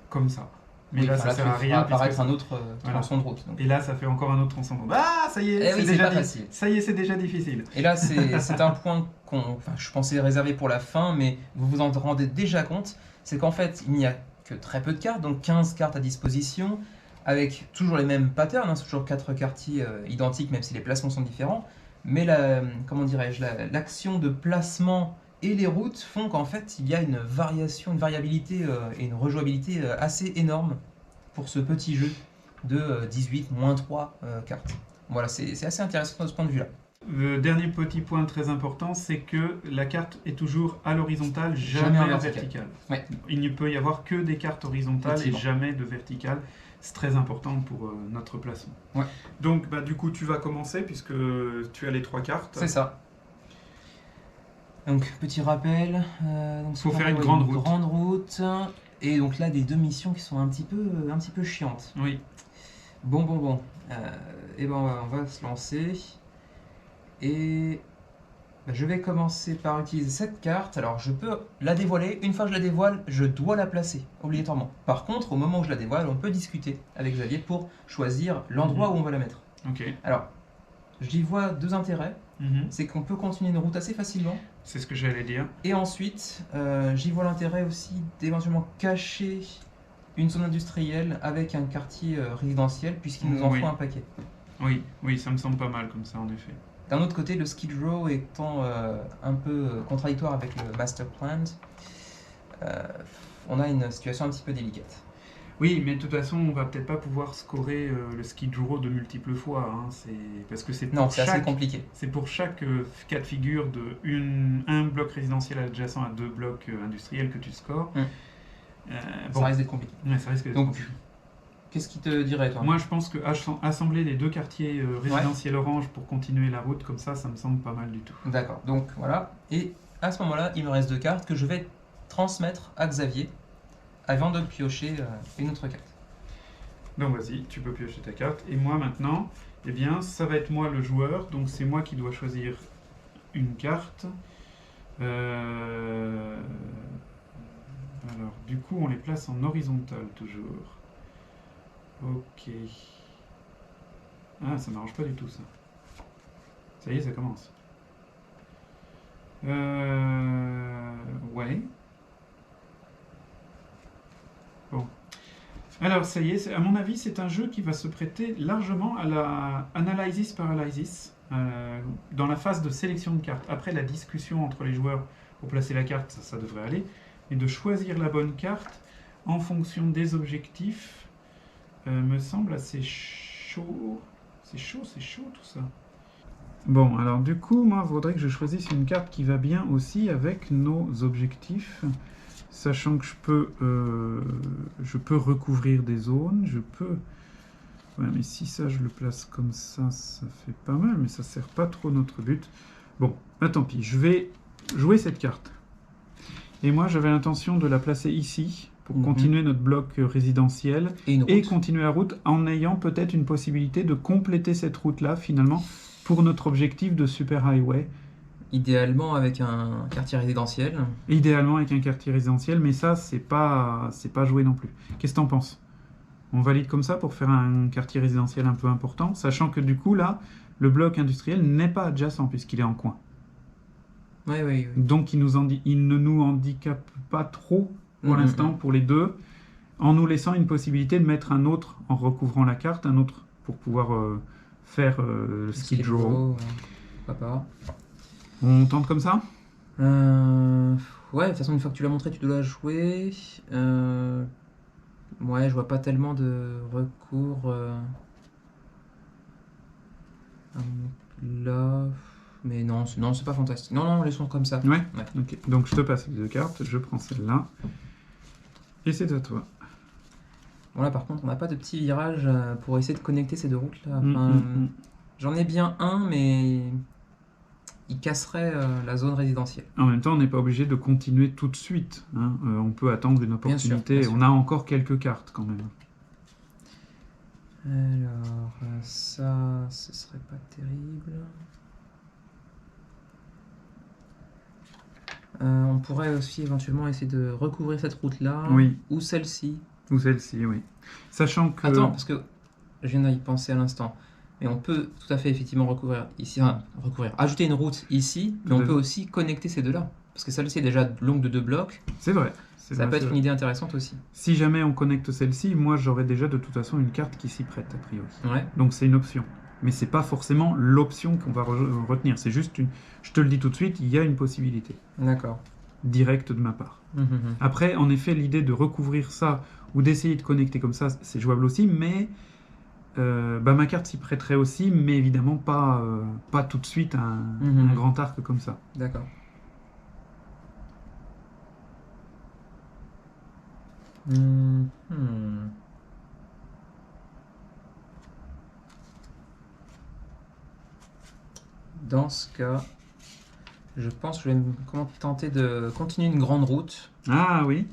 Speaker 2: comme ça. Mais
Speaker 1: oui,
Speaker 2: là, ça sert à rien.
Speaker 1: Apparaître un autre tronçon de route. Donc.
Speaker 2: Et là, ça fait encore un autre tronçon de route. Ah, ça y est,
Speaker 1: c'est déjà facile.
Speaker 2: Ça y est, c'est déjà difficile.
Speaker 1: Et là, c'est un point je pensais réserver pour la fin, mais vous vous en rendez déjà compte, c'est qu'en fait, il n'y a que très peu de cartes, donc 15 cartes à disposition, avec toujours les mêmes patterns, c'est toujours 4 quartiers identiques, même si les placements sont différents, mais l'action de placement et les routes font qu'en fait, il y a une variabilité et une rejouabilité assez énorme pour ce petit jeu de 18 moins 3 cartes. Voilà, c'est assez intéressant de ce point de vue-là.
Speaker 2: Le dernier petit point très important, c'est que la carte est toujours à l'horizontale, jamais à la verticale.
Speaker 1: Ouais.
Speaker 2: Il ne peut y avoir que des cartes horizontales et jamais de verticales. C'est très important pour notre placement.
Speaker 1: Ouais.
Speaker 2: Donc, du coup, tu vas commencer puisque tu as les 3 cartes.
Speaker 1: C'est ça. Donc, petit rappel.
Speaker 2: Il faut faire une grande route.
Speaker 1: Grande route. Et donc là, des 2 missions qui sont un petit peu chiantes.
Speaker 2: Oui.
Speaker 1: Bon. Et ben, on va se lancer. Et je vais commencer par utiliser cette carte. Alors je peux la dévoiler. Une fois que je la dévoile, je dois la placer obligatoirement. Par contre, au moment où je la dévoile, on peut discuter avec Xavier pour choisir l'endroit où on va la mettre.
Speaker 2: Ok.
Speaker 1: Alors, j'y vois 2 intérêts. C'est qu'on peut continuer une route assez facilement.
Speaker 2: C'est ce que j'allais dire.
Speaker 1: Et ensuite, j'y vois l'intérêt aussi d'éventuellement cacher une zone industrielle avec un quartier résidentiel, puisqu'il nous en faut un paquet.
Speaker 2: Oui, ça me semble pas mal comme ça en effet.
Speaker 1: D'un autre côté, le Skid Row étant un peu contradictoire avec le Master Plan, on a une situation un petit peu délicate.
Speaker 2: Oui, mais de toute façon, on va peut-être pas pouvoir scorer le ski draw de multiples fois, hein. Parce que c'est
Speaker 1: Non,
Speaker 2: pour
Speaker 1: c'est assez
Speaker 2: chaque,
Speaker 1: compliqué.
Speaker 2: c'est pour chaque cas de figure de un bloc résidentiel adjacent à 2 blocs industriels que tu scores.
Speaker 1: Ça risque d'être compliqué.
Speaker 2: Ouais, ça risque d'être
Speaker 1: Donc,
Speaker 2: compliqué.
Speaker 1: qu'est-ce qui te dirait, toi?
Speaker 2: Moi, je pense que assembler les 2 quartiers résidentiels orange pour continuer la route, comme ça me semble pas mal du tout.
Speaker 1: D'accord, donc voilà. Et à ce moment-là, il me reste 2 cartes que je vais transmettre à Xavier avant de piocher une autre carte.
Speaker 2: Donc vas-y, tu peux piocher ta carte. Et moi maintenant, eh bien, ça va être moi le joueur, donc c'est moi qui dois choisir une carte. Alors, du coup, on les place en horizontal toujours. Ok. Ah, ça m'arrange pas du tout ça. Ça y est, ça commence. Ouais. Bon. Alors, ça y est, à mon avis, c'est un jeu qui va se prêter largement à la analysis paralysis, dans la phase de sélection de cartes. Après la discussion entre les joueurs pour placer la carte, ça devrait aller. Mais de choisir la bonne carte en fonction des objectifs me semble assez chaud. C'est chaud tout ça. Bon, alors du coup, moi, il faudrait que je choisisse une carte qui va bien aussi avec nos objectifs. Sachant que je peux recouvrir des zones, je peux... Ouais, mais si ça, je le place comme ça fait pas mal, mais ça sert pas trop notre but. Bon, bah tant pis, je vais jouer cette carte. Et moi, j'avais l'intention de la placer ici, pour continuer notre bloc résidentiel, et continuer la route, en ayant peut-être une possibilité de compléter cette route-là, finalement, pour notre objectif de super highway.
Speaker 1: Idéalement avec un quartier résidentiel.
Speaker 2: Idéalement avec un quartier résidentiel, mais ça, c'est pas joué non plus. Qu'est-ce que t'en penses? On valide comme ça pour faire un quartier résidentiel un peu important, sachant que du coup, là, le bloc industriel n'est pas adjacent, puisqu'il est en coin.
Speaker 1: Oui.
Speaker 2: Donc, il ne nous handicape pas trop, pour l'instant, pour les deux, en nous laissant une possibilité de mettre un autre, en recouvrant la carte, un autre, pour pouvoir faire le ski draw.
Speaker 1: Pourquoi pas.
Speaker 2: On tente comme ça?
Speaker 1: Ouais, de toute façon, une fois que tu l'as montré, tu dois la jouer. Ouais, je vois pas tellement de recours là. Mais non, c'est pas fantastique. Non, laissons comme ça.
Speaker 2: Ouais. Ok. Donc je te passe les 2 cartes, je prends celle-là. Et c'est à toi.
Speaker 1: Bon, là, par contre, on n'a pas de petit virage pour essayer de connecter ces 2 routes-là. J'en ai bien un, mais il casserait la zone résidentielle.
Speaker 2: En même temps, on n'est pas obligé de continuer tout de suite, hein. On peut attendre une opportunité. Bien sûr. On a encore quelques cartes quand même.
Speaker 1: Alors, ça, ce serait pas terrible. On pourrait aussi éventuellement essayer de recouvrir cette route-là.
Speaker 2: Oui.
Speaker 1: Ou celle-ci.
Speaker 2: Ou celle-ci, oui. Sachant que...
Speaker 1: Attends, parce que je viens d'y penser à l'instant. Mais on peut tout à fait effectivement recouvrir ici, ajouter une route ici, mais on peut aussi connecter ces deux-là. Parce que celle-ci est déjà longue de 2 blocs.
Speaker 2: C'est vrai.
Speaker 1: Ça peut être une idée intéressante aussi.
Speaker 2: Si jamais on connecte celle-ci, moi j'aurais déjà de toute façon une carte qui s'y prête a priori.
Speaker 1: Ouais.
Speaker 2: Donc c'est une option. Mais c'est pas forcément l'option qu'on va retenir. C'est juste une... Je te le dis tout de suite, il y a une possibilité.
Speaker 1: D'accord.
Speaker 2: Directe de ma part. Après, en effet, l'idée de recouvrir ça ou d'essayer de connecter comme ça, c'est jouable aussi, mais ma carte s'y prêterait aussi, mais évidemment pas tout de suite un grand arc comme ça.
Speaker 1: D'accord. Dans ce cas, je pense que je vais tenter de continuer une grande route.
Speaker 2: Ah oui,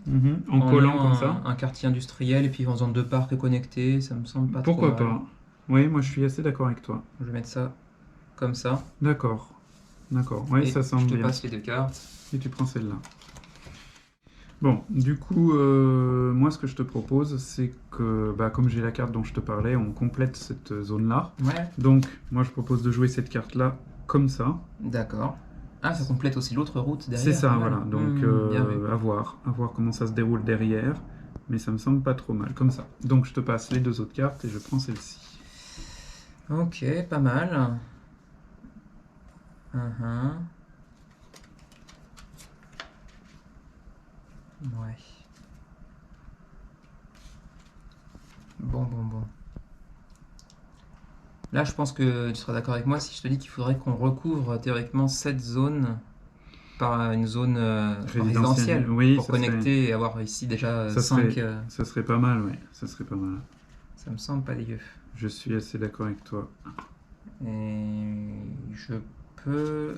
Speaker 2: en collant comme ça.
Speaker 1: Un quartier industriel et puis en faisant 2 parcs connectés, ça me semble pas
Speaker 2: Pourquoi
Speaker 1: trop mal.
Speaker 2: pas? Oui, moi je suis assez d'accord avec toi.
Speaker 1: Je vais mettre ça comme ça.
Speaker 2: D'accord. Ouais, ça semble bien.
Speaker 1: Je te passe les 2 cartes.
Speaker 2: Et tu prends celle-là. Bon, du coup, moi ce que je te propose, c'est que, comme j'ai la carte dont je te parlais, on complète cette zone-là.
Speaker 1: Ouais.
Speaker 2: Donc, moi je propose de jouer cette carte-là comme ça.
Speaker 1: D'accord. Ah, ça complète aussi l'autre route derrière.
Speaker 2: C'est ça, voilà. Donc, à voir comment ça se déroule derrière. Mais ça me semble pas trop mal, comme ça. Donc, je te passe les 2 autres cartes et je prends celle-ci.
Speaker 1: Ok, pas mal. Ouais. Là, je pense que tu seras d'accord avec moi si je te dis qu'il faudrait qu'on recouvre théoriquement cette zone par une zone résidentielle
Speaker 2: oui,
Speaker 1: pour connecter et avoir ici déjà 5.
Speaker 2: Ça serait pas mal, oui. Ça serait pas mal.
Speaker 1: Ça me semble pas dégueu.
Speaker 2: Je suis assez d'accord avec toi.
Speaker 1: Et je peux...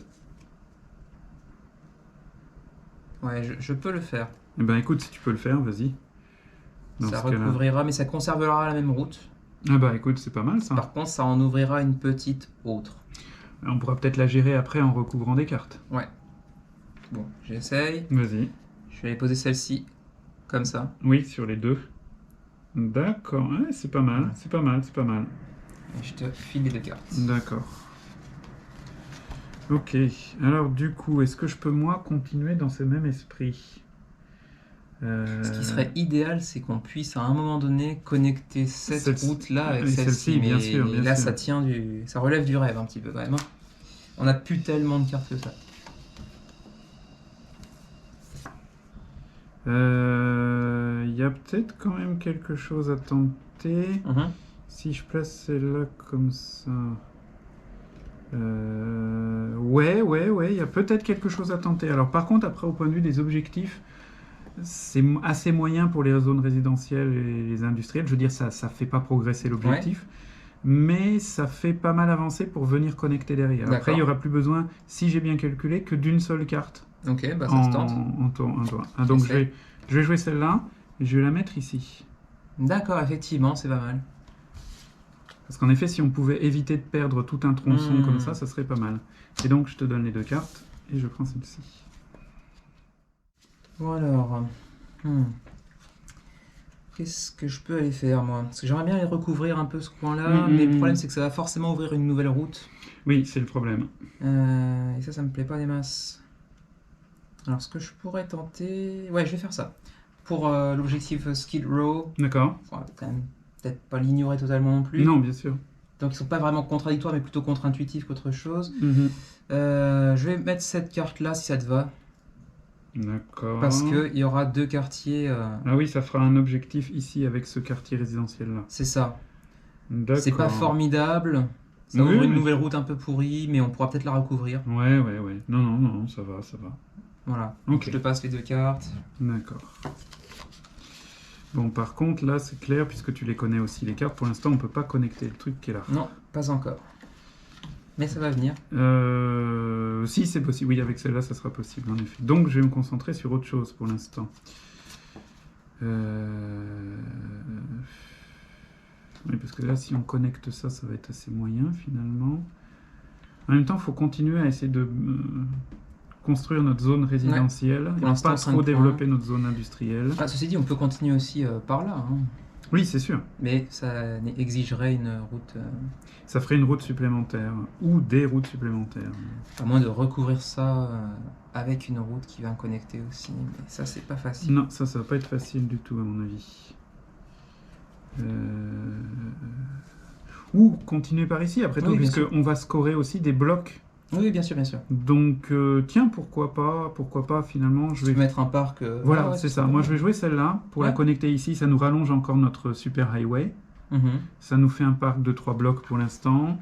Speaker 1: Ouais, je peux le faire.
Speaker 2: Eh ben écoute, si tu peux le faire, vas-y.
Speaker 1: Ça recouvrira, mais ça conservera la même route.
Speaker 2: Ah bah écoute, c'est pas mal ça.
Speaker 1: Par contre, ça en ouvrira une petite autre.
Speaker 2: On pourra peut-être la gérer après en recouvrant des cartes.
Speaker 1: Ouais. Bon, j'essaye.
Speaker 2: Vas-y.
Speaker 1: Je vais poser celle-ci, comme ça.
Speaker 2: Oui, sur les deux. D'accord, ouais, c'est pas mal, c'est pas mal, c'est pas mal.
Speaker 1: Et je te file les 2 cartes.
Speaker 2: D'accord. Ok, alors du coup, est-ce que je peux moi continuer dans ce même esprit?
Speaker 1: Ce qui serait idéal, c'est qu'on puisse à un moment donné connecter cette route-là avec celle-ci. Mais
Speaker 2: bien sûr, bien
Speaker 1: là,
Speaker 2: sûr.
Speaker 1: ça relève du rêve un petit peu quand même. On n'a plus tellement de cartes que ça.
Speaker 2: Il y a peut-être quand même quelque chose à tenter. Si je place celle-là comme ça... Ouais, il y a peut-être quelque chose à tenter. Alors par contre, après, au point de vue des objectifs, c'est assez moyen pour les zones résidentielles et les industrielles. Je veux dire, ça fait pas progresser l'objectif, mais ça fait pas mal avancer pour venir connecter derrière. Après, il n'y aura plus besoin, si j'ai bien calculé, que d'une seule carte.
Speaker 1: Ok, bah ça se tente.
Speaker 2: Donc je vais jouer celle-là et je vais la mettre ici.
Speaker 1: D'accord, effectivement, c'est pas mal.
Speaker 2: Parce qu'en effet, si on pouvait éviter de perdre tout un tronçon comme ça serait pas mal. Et donc, je te donne les 2 cartes et je prends celle-ci.
Speaker 1: Bon alors, qu'est-ce que je peux aller faire moi? Parce que j'aimerais bien aller recouvrir un peu ce coin-là, mais le problème c'est que ça va forcément ouvrir une nouvelle route.
Speaker 2: Oui, c'est le problème.
Speaker 1: Et ça me plaît pas des masses. Alors ce que je pourrais tenter... Ouais, je vais faire ça. Pour l'objectif Skid Row. D'accord. Enfin, quand même, peut-être pas l'ignorer totalement non plus.
Speaker 2: Non, bien sûr.
Speaker 1: Donc ils sont pas vraiment contradictoires, mais plutôt contre-intuitifs qu'autre chose. Je vais mettre cette carte-là si ça te va.
Speaker 2: D'accord.
Speaker 1: Parce qu'il y aura 2 quartiers...
Speaker 2: Ah oui, ça fera un objectif ici avec ce quartier résidentiel-là.
Speaker 1: C'est ça.
Speaker 2: D'accord.
Speaker 1: C'est pas formidable. Ça ouvre une nouvelle route un peu pourrie, mais on pourra peut-être la recouvrir.
Speaker 2: Ouais. Non, ça va.
Speaker 1: Voilà. Donc je te passe les 2 cartes.
Speaker 2: D'accord. Bon, par contre, là, c'est clair, puisque tu les connais aussi, les cartes. Pour l'instant, on peut pas connecter le truc qui est là.
Speaker 1: Non, pas encore. Mais ça va venir.
Speaker 2: Si, c'est possible. Oui, avec celle-là, ça sera possible, en effet. Donc, je vais me concentrer sur autre chose pour l'instant. Oui, parce que là, si on connecte ça, ça va être assez moyen, finalement. En même temps, il faut continuer à essayer de construire notre zone résidentielle. Pour l'instant, pas trop développer notre zone industrielle.
Speaker 1: Ah, ceci dit, on peut continuer aussi par là.
Speaker 2: Oui, c'est sûr.
Speaker 1: Mais ça exigerait une route...
Speaker 2: Ça ferait une route supplémentaire, ou des routes supplémentaires.
Speaker 1: À moins de recouvrir ça avec une route qui va me connecter aussi. Mais ça, c'est pas facile.
Speaker 2: Non, ça va pas être facile du tout, à mon avis. Ou continuer par ici, après tout, puisqu'on va scorer aussi des blocs.
Speaker 1: Oui, bien sûr.
Speaker 2: Donc, tiens, pourquoi pas, finalement, je vais
Speaker 1: mettre un parc...
Speaker 2: Voilà, c'est ça. Moi, je vais jouer celle-là, pour la connecter ici, ça nous rallonge encore notre super highway. Ça nous fait un parc de 3 blocs pour l'instant.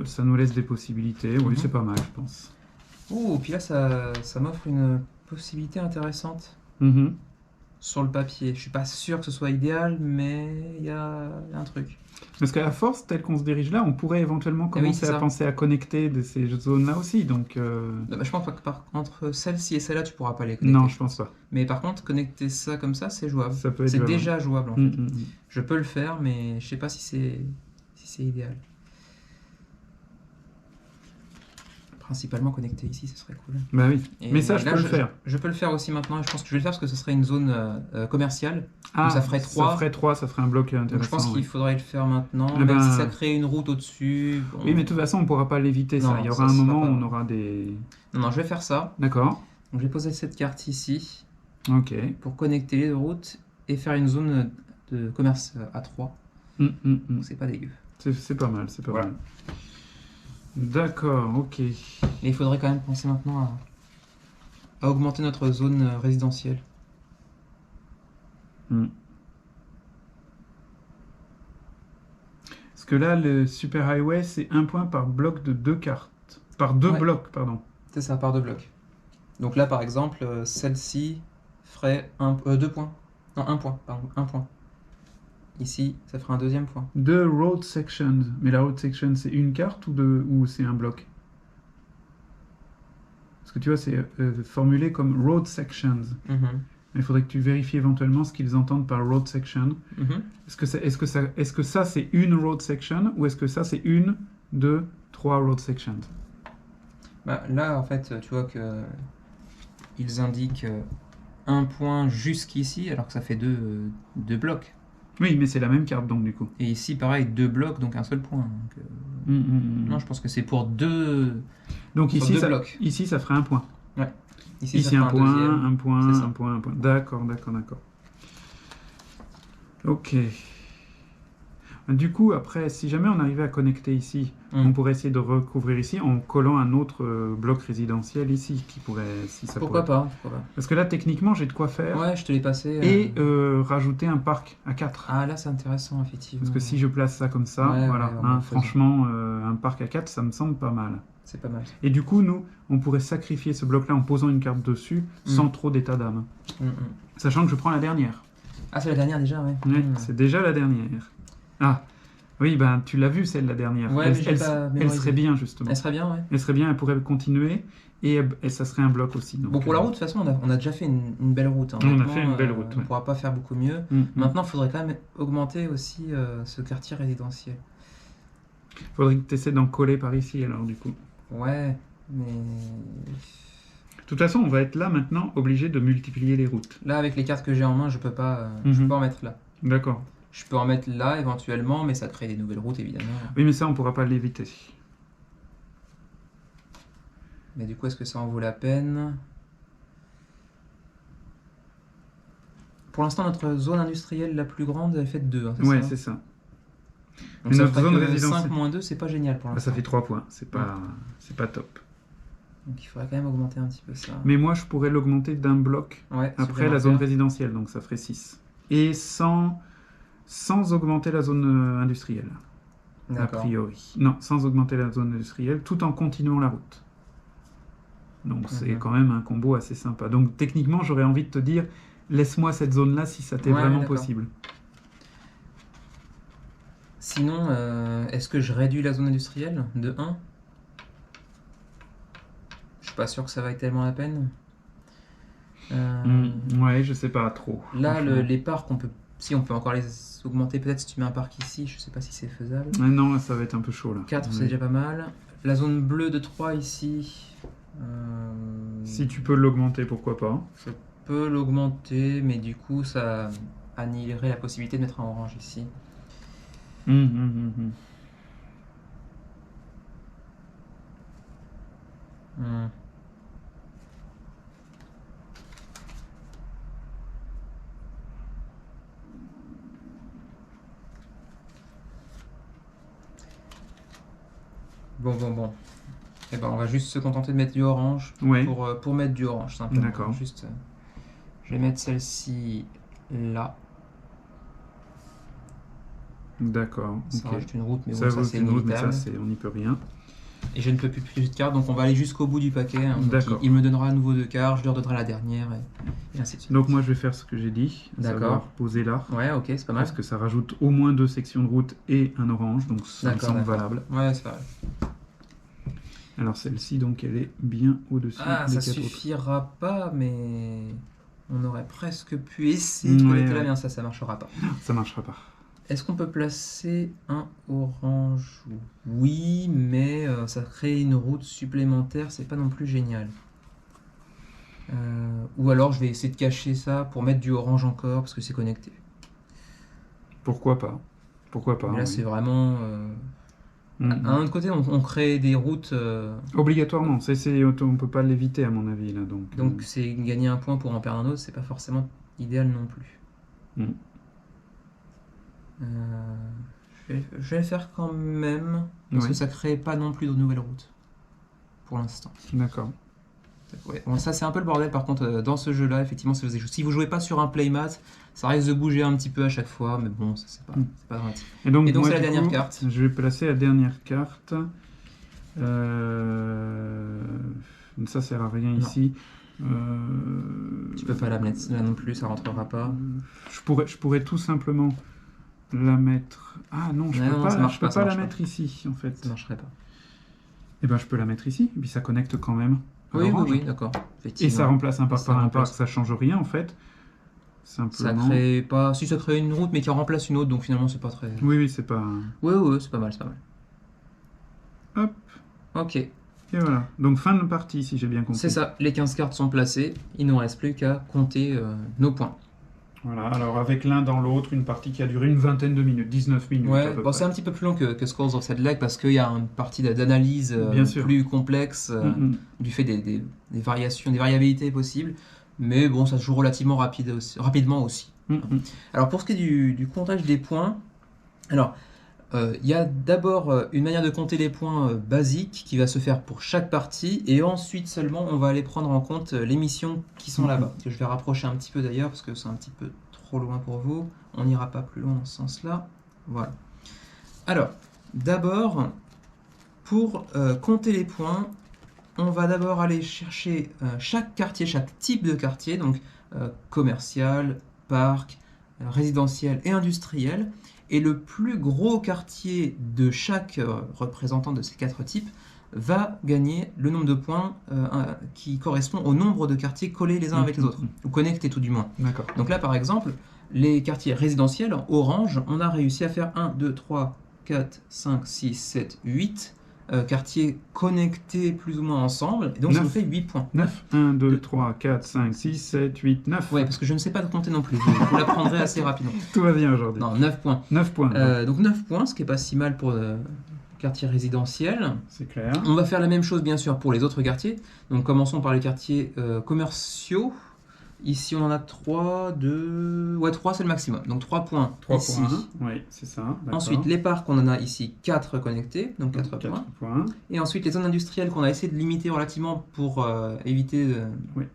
Speaker 2: Ça nous laisse des possibilités. Oui, c'est pas mal, je pense.
Speaker 1: Oh, puis là, ça m'offre une possibilité intéressante. Sur le papier. Je suis pas sûr que ce soit idéal, mais il y a un truc.
Speaker 2: Parce qu'à force, tel qu'on se dirige là, on pourrait éventuellement commencer à penser à connecter de ces zones-là aussi. Donc,
Speaker 1: je pense que entre celle-ci et celle-là, tu pourras pas les connecter.
Speaker 2: Non, je pense pas.
Speaker 1: Mais par contre, connecter ça comme ça, c'est jouable.
Speaker 2: Ça peut être
Speaker 1: c'est déjà jouable en fait.
Speaker 2: Je
Speaker 1: peux le faire, mais je sais pas si c'est idéal. Principalement connecté ici, ce serait cool.
Speaker 2: Bah oui, mais ça, je peux le faire.
Speaker 1: Je peux le faire aussi maintenant, je pense que je vais le faire parce que ce serait une zone commerciale.
Speaker 2: Ah,
Speaker 1: donc ça ferait 3.
Speaker 2: Ça ferait un bloc intéressant.
Speaker 1: Donc je pense qu'il faudrait le faire maintenant, même si ça crée une route au-dessus. Bon...
Speaker 2: Oui, mais de toute façon, on ne pourra pas l'éviter, ça. Il y aura un moment où on aura des...
Speaker 1: Non, je vais faire ça.
Speaker 2: D'accord.
Speaker 1: Donc je vais poser cette carte ici.
Speaker 2: Ok.
Speaker 1: Pour connecter les 2 routes et faire une zone de commerce à 3. Donc c'est pas dégueu.
Speaker 2: C'est pas mal, c'est pas mal. D'accord, ok.
Speaker 1: Et il faudrait quand même penser maintenant à augmenter notre zone résidentielle.
Speaker 2: Parce que là, le Super Highway, c'est 1 point par bloc de 2 cartes. Par 2
Speaker 1: Ouais.
Speaker 2: blocs, pardon.
Speaker 1: C'est ça, par 2 blocs. Donc là, par exemple, celle-ci ferait 2 points. Non, 1 point, pardon, 1 point. Ici, ça ferait un deuxième point.
Speaker 2: 2 road sections. Mais la road section, c'est une carte ou c'est un bloc? Parce que tu vois, c'est formulé comme road sections.
Speaker 1: Mhm.
Speaker 2: Il faudrait que tu vérifies éventuellement ce qu'ils entendent par road section.
Speaker 1: Mhm.
Speaker 2: Est-ce que ça, c'est une road section ou est-ce que ça, c'est 1, 2, 3 road sections?
Speaker 1: Bah, là, en fait, tu vois que ils indiquent 1 point jusqu'ici, alors que ça fait 2 blocs.
Speaker 2: Oui, mais c'est la même carte donc du coup.
Speaker 1: Et ici, pareil, 2 blocs, donc un seul point. Donc, non, je pense que c'est pour 2
Speaker 2: Donc ici,
Speaker 1: deux blocs.
Speaker 2: ici, ça ferait 1 point.
Speaker 1: Ouais. Ici, ça
Speaker 2: Ici,
Speaker 1: fait
Speaker 2: un point,
Speaker 1: deuxième.
Speaker 2: un point,
Speaker 1: C'est ça.
Speaker 2: un point, un point. D'accord, d'accord, d'accord. Ok. Du coup, après, si jamais on arrivait à connecter ici, on pourrait essayer de recouvrir ici en collant un autre bloc résidentiel ici qui pourrait, si ça
Speaker 1: Pourquoi
Speaker 2: pourrait.
Speaker 1: pas, pourquoi pas.
Speaker 2: Parce que là, techniquement, j'ai de quoi faire
Speaker 1: Ouais, je te l'ai passé.
Speaker 2: et rajouter un parc à 4.
Speaker 1: Ah, là, c'est intéressant, effectivement.
Speaker 2: Parce que si je place ça comme ça,
Speaker 1: Ouais,
Speaker 2: voilà,
Speaker 1: ouais,
Speaker 2: hein,
Speaker 1: faisons.
Speaker 2: franchement, un parc à 4, ça me semble pas mal.
Speaker 1: C'est pas mal.
Speaker 2: Et du coup, nous, on pourrait sacrifier ce bloc-là en posant une carte dessus, sans trop d'état d'âme. Sachant que je prends la dernière.
Speaker 1: Ah, c'est la dernière déjà, ouais.
Speaker 2: Ouais, c'est déjà la dernière. Ah, oui, ben tu l'as vue, celle la dernière.
Speaker 1: Ouais, mais j'ai pas
Speaker 2: elle serait bien, justement.
Speaker 1: Elle serait bien, ouais.
Speaker 2: Elle serait bien, elle pourrait continuer, et ça serait un bloc aussi. Donc,
Speaker 1: Bon, pour la route, de toute façon, on a déjà fait une belle route. Hein.
Speaker 2: On a
Speaker 1: Honnêtement,
Speaker 2: fait une belle route,
Speaker 1: On
Speaker 2: ouais.
Speaker 1: ne pourra pas faire beaucoup mieux. Maintenant, il faudrait quand même augmenter aussi ce quartier résidentiel.
Speaker 2: Faudrait que tu essaies d'en coller par ici, alors, du coup.
Speaker 1: Ouais, mais...
Speaker 2: De toute façon, on va être là, maintenant, obligé de multiplier les routes.
Speaker 1: Là, avec les cartes que j'ai en main, je peux pas en mettre là.
Speaker 2: D'accord.
Speaker 1: Je peux en mettre là, éventuellement, mais ça crée des nouvelles routes, évidemment.
Speaker 2: Oui, mais ça, on pourra pas l'éviter.
Speaker 1: Mais du coup, est-ce que ça en vaut la peine? Pour l'instant, notre zone industrielle la plus grande, elle fait 2, hein, c'est
Speaker 2: Ouais,
Speaker 1: ça?
Speaker 2: c'est ça.
Speaker 1: Donc ça
Speaker 2: notre
Speaker 1: ferait
Speaker 2: zone
Speaker 1: que
Speaker 2: résidentielle.
Speaker 1: 5 moins 2, c'est pas génial pour
Speaker 2: Ah,
Speaker 1: l'instant.
Speaker 2: ça fait 3 points, c'est pas top.
Speaker 1: Donc il faudrait quand même augmenter un petit peu ça.
Speaker 2: Mais moi, je pourrais l'augmenter d'un bloc
Speaker 1: Ouais,
Speaker 2: après la zone résidentielle, donc ça ferait 6. Et sans augmenter la zone industrielle, a
Speaker 1: D'accord.
Speaker 2: priori. Non, sans augmenter la zone industrielle, tout en continuant la route. Donc c'est quand même un combo assez sympa. Donc techniquement, j'aurais envie de te dire, laisse-moi cette zone-là si ça t'est vraiment
Speaker 1: d'accord.
Speaker 2: possible.
Speaker 1: Sinon, est-ce que je réduis la zone industrielle de 1? Je suis pas sûr que ça vaille tellement la peine.
Speaker 2: Ouais, je sais pas trop.
Speaker 1: Là, les parcs, on peut encore les augmenter peut-être si tu mets un parc ici, je sais pas si c'est faisable.
Speaker 2: Non, ça va être un peu chaud là.
Speaker 1: 4, c'est déjà pas mal. La zone bleue de 3 ici.
Speaker 2: Si tu peux l'augmenter, pourquoi pas.
Speaker 1: Je peux l'augmenter, mais du coup, ça annihilerait la possibilité de mettre un orange ici. Bon. Eh ben, on va juste se contenter de mettre du orange pour mettre du orange, simplement.
Speaker 2: D'accord.
Speaker 1: Juste, je vais mettre celle-ci là.
Speaker 2: D'accord.
Speaker 1: Ça rajoute une route, mais
Speaker 2: ça,
Speaker 1: bon, ça c'est
Speaker 2: une route, mais
Speaker 1: inévitable.
Speaker 2: ça, on n'y peut rien.
Speaker 1: Et je ne peux plus de cartes, donc on va aller jusqu'au bout du paquet. Hein.
Speaker 2: D'accord.
Speaker 1: Il me donnera à nouveau 2 cartes, je lui redonnerai la dernière, et ainsi de suite.
Speaker 2: Donc moi, je vais faire ce que j'ai dit.
Speaker 1: D'accord.
Speaker 2: Poser là.
Speaker 1: Ouais, ok, c'est pas mal.
Speaker 2: Parce que ça rajoute au moins 2 sections de route et un orange, donc ça me semble valable.
Speaker 1: Ouais, c'est pareil.
Speaker 2: Alors celle-ci, donc, elle est bien au-dessus
Speaker 1: Ah,
Speaker 2: des
Speaker 1: ça
Speaker 2: 4 autres.
Speaker 1: suffira pas, mais on aurait presque pu essayer de connecter là, bien ça marchera pas.
Speaker 2: Ça marchera pas.
Speaker 1: Est-ce qu'on peut placer un orange? Oui, mais ça crée une route supplémentaire, c'est pas non plus génial. Ou alors je vais essayer de cacher ça pour mettre du orange encore, parce que c'est connecté.
Speaker 2: Pourquoi pas? Pourquoi pas?
Speaker 1: Mais là, c'est vraiment... À un autre côté, on crée des routes...
Speaker 2: Obligatoirement, on peut pas l'éviter à mon avis là.
Speaker 1: Donc c'est gagner un point pour en perdre un autre, c'est pas forcément idéal non plus. Je vais le faire quand même, parce que ça crée pas non plus de nouvelles routes, pour l'instant.
Speaker 2: D'accord.
Speaker 1: Ouais. Bon, ça c'est un peu le bordel par contre dans ce jeu-là, effectivement, si vous jouez pas sur un playmat, ça risque de bouger un petit peu à chaque fois, mais bon, ça c'est pas dramatique.
Speaker 2: Et donc
Speaker 1: c'est
Speaker 2: moi,
Speaker 1: la
Speaker 2: du
Speaker 1: dernière
Speaker 2: coup,
Speaker 1: carte.
Speaker 2: Je vais placer la dernière carte. Ça sert à rien ici.
Speaker 1: Tu peux pas la mettre là non plus, ça rentrera pas.
Speaker 2: Je pourrais tout simplement la mettre. Ah non, je peux pas la mettre ici en fait.
Speaker 1: Ça marcherait pas.
Speaker 2: Eh ben je peux la mettre ici, et puis ça connecte quand même.
Speaker 1: Oui, d'accord.
Speaker 2: Et ça remplace un parc par un parc, ça change rien en fait. Simplement.
Speaker 1: Ça crée pas. Si ça crée une route mais qui en remplace une autre, donc finalement c'est pas très.
Speaker 2: Oui, c'est pas.
Speaker 1: Oui, c'est pas mal,
Speaker 2: Hop.
Speaker 1: Ok.
Speaker 2: Et voilà. Donc fin de partie, si j'ai bien compris.
Speaker 1: C'est ça. Les 15 cartes sont placées. Il ne nous reste plus qu'à compter nos points.
Speaker 2: Voilà. Alors avec l'un dans l'autre, une partie qui a duré une vingtaine de minutes, 19 minutes.
Speaker 1: Ouais. Bon, c'est un petit peu plus long que Scores of Sedlec parce qu'il y a une partie d'analyse plus complexe du fait des variations, des variabilités possibles. Mais bon, ça se joue relativement rapidement aussi. Alors pour ce qui est du comptage des points, alors il y a d'abord une manière de compter les points basique qui va se faire pour chaque partie et ensuite seulement on va aller prendre en compte les missions qui sont là-bas. Que je vais rapprocher un petit peu d'ailleurs parce que c'est un petit peu trop loin pour vous. On n'ira pas plus loin dans ce sens-là. Voilà. Alors, d'abord, pour compter les points, on va d'abord aller chercher chaque quartier, chaque type de quartier, donc commercial, parc, résidentiel et industriel. Et le plus gros quartier de chaque représentant de ces 4 types va gagner le nombre de points qui correspond au nombre de quartiers collés les uns avec les autres, ou connectés tout du moins.
Speaker 2: D'accord.
Speaker 1: Donc là, par exemple, les quartiers résidentiels, en orange, on a réussi à faire 1, 2, 3, 4, 5, 6, 7, 8 quartiers connectés plus ou moins ensemble, et donc 9. Ça nous fait 8 points.
Speaker 2: 9. 1, 2, 3, 4, 5, 6, 7, 8, 9.
Speaker 1: Ouais, parce que je ne sais pas compter non plus, vous l'apprendrez assez rapidement.
Speaker 2: Tout va bien aujourd'hui.
Speaker 1: Non, 9 points.
Speaker 2: 9 points.
Speaker 1: Donc 9 points, ce qui n'est pas si mal pour quartier résidentiel.
Speaker 2: C'est clair.
Speaker 1: On va faire la même chose bien sûr pour les autres quartiers. Donc commençons par les quartiers commerciaux. Ici on en a 3, 2... Ouais, 3 c'est le maximum. Donc 3 points
Speaker 2: 3
Speaker 1: ici.
Speaker 2: Points. Oui, c'est ça.
Speaker 1: Ensuite les parcs, on en a ici 4 connectés, donc 4 points. Et ensuite les zones industrielles qu'on a essayé de limiter relativement pour éviter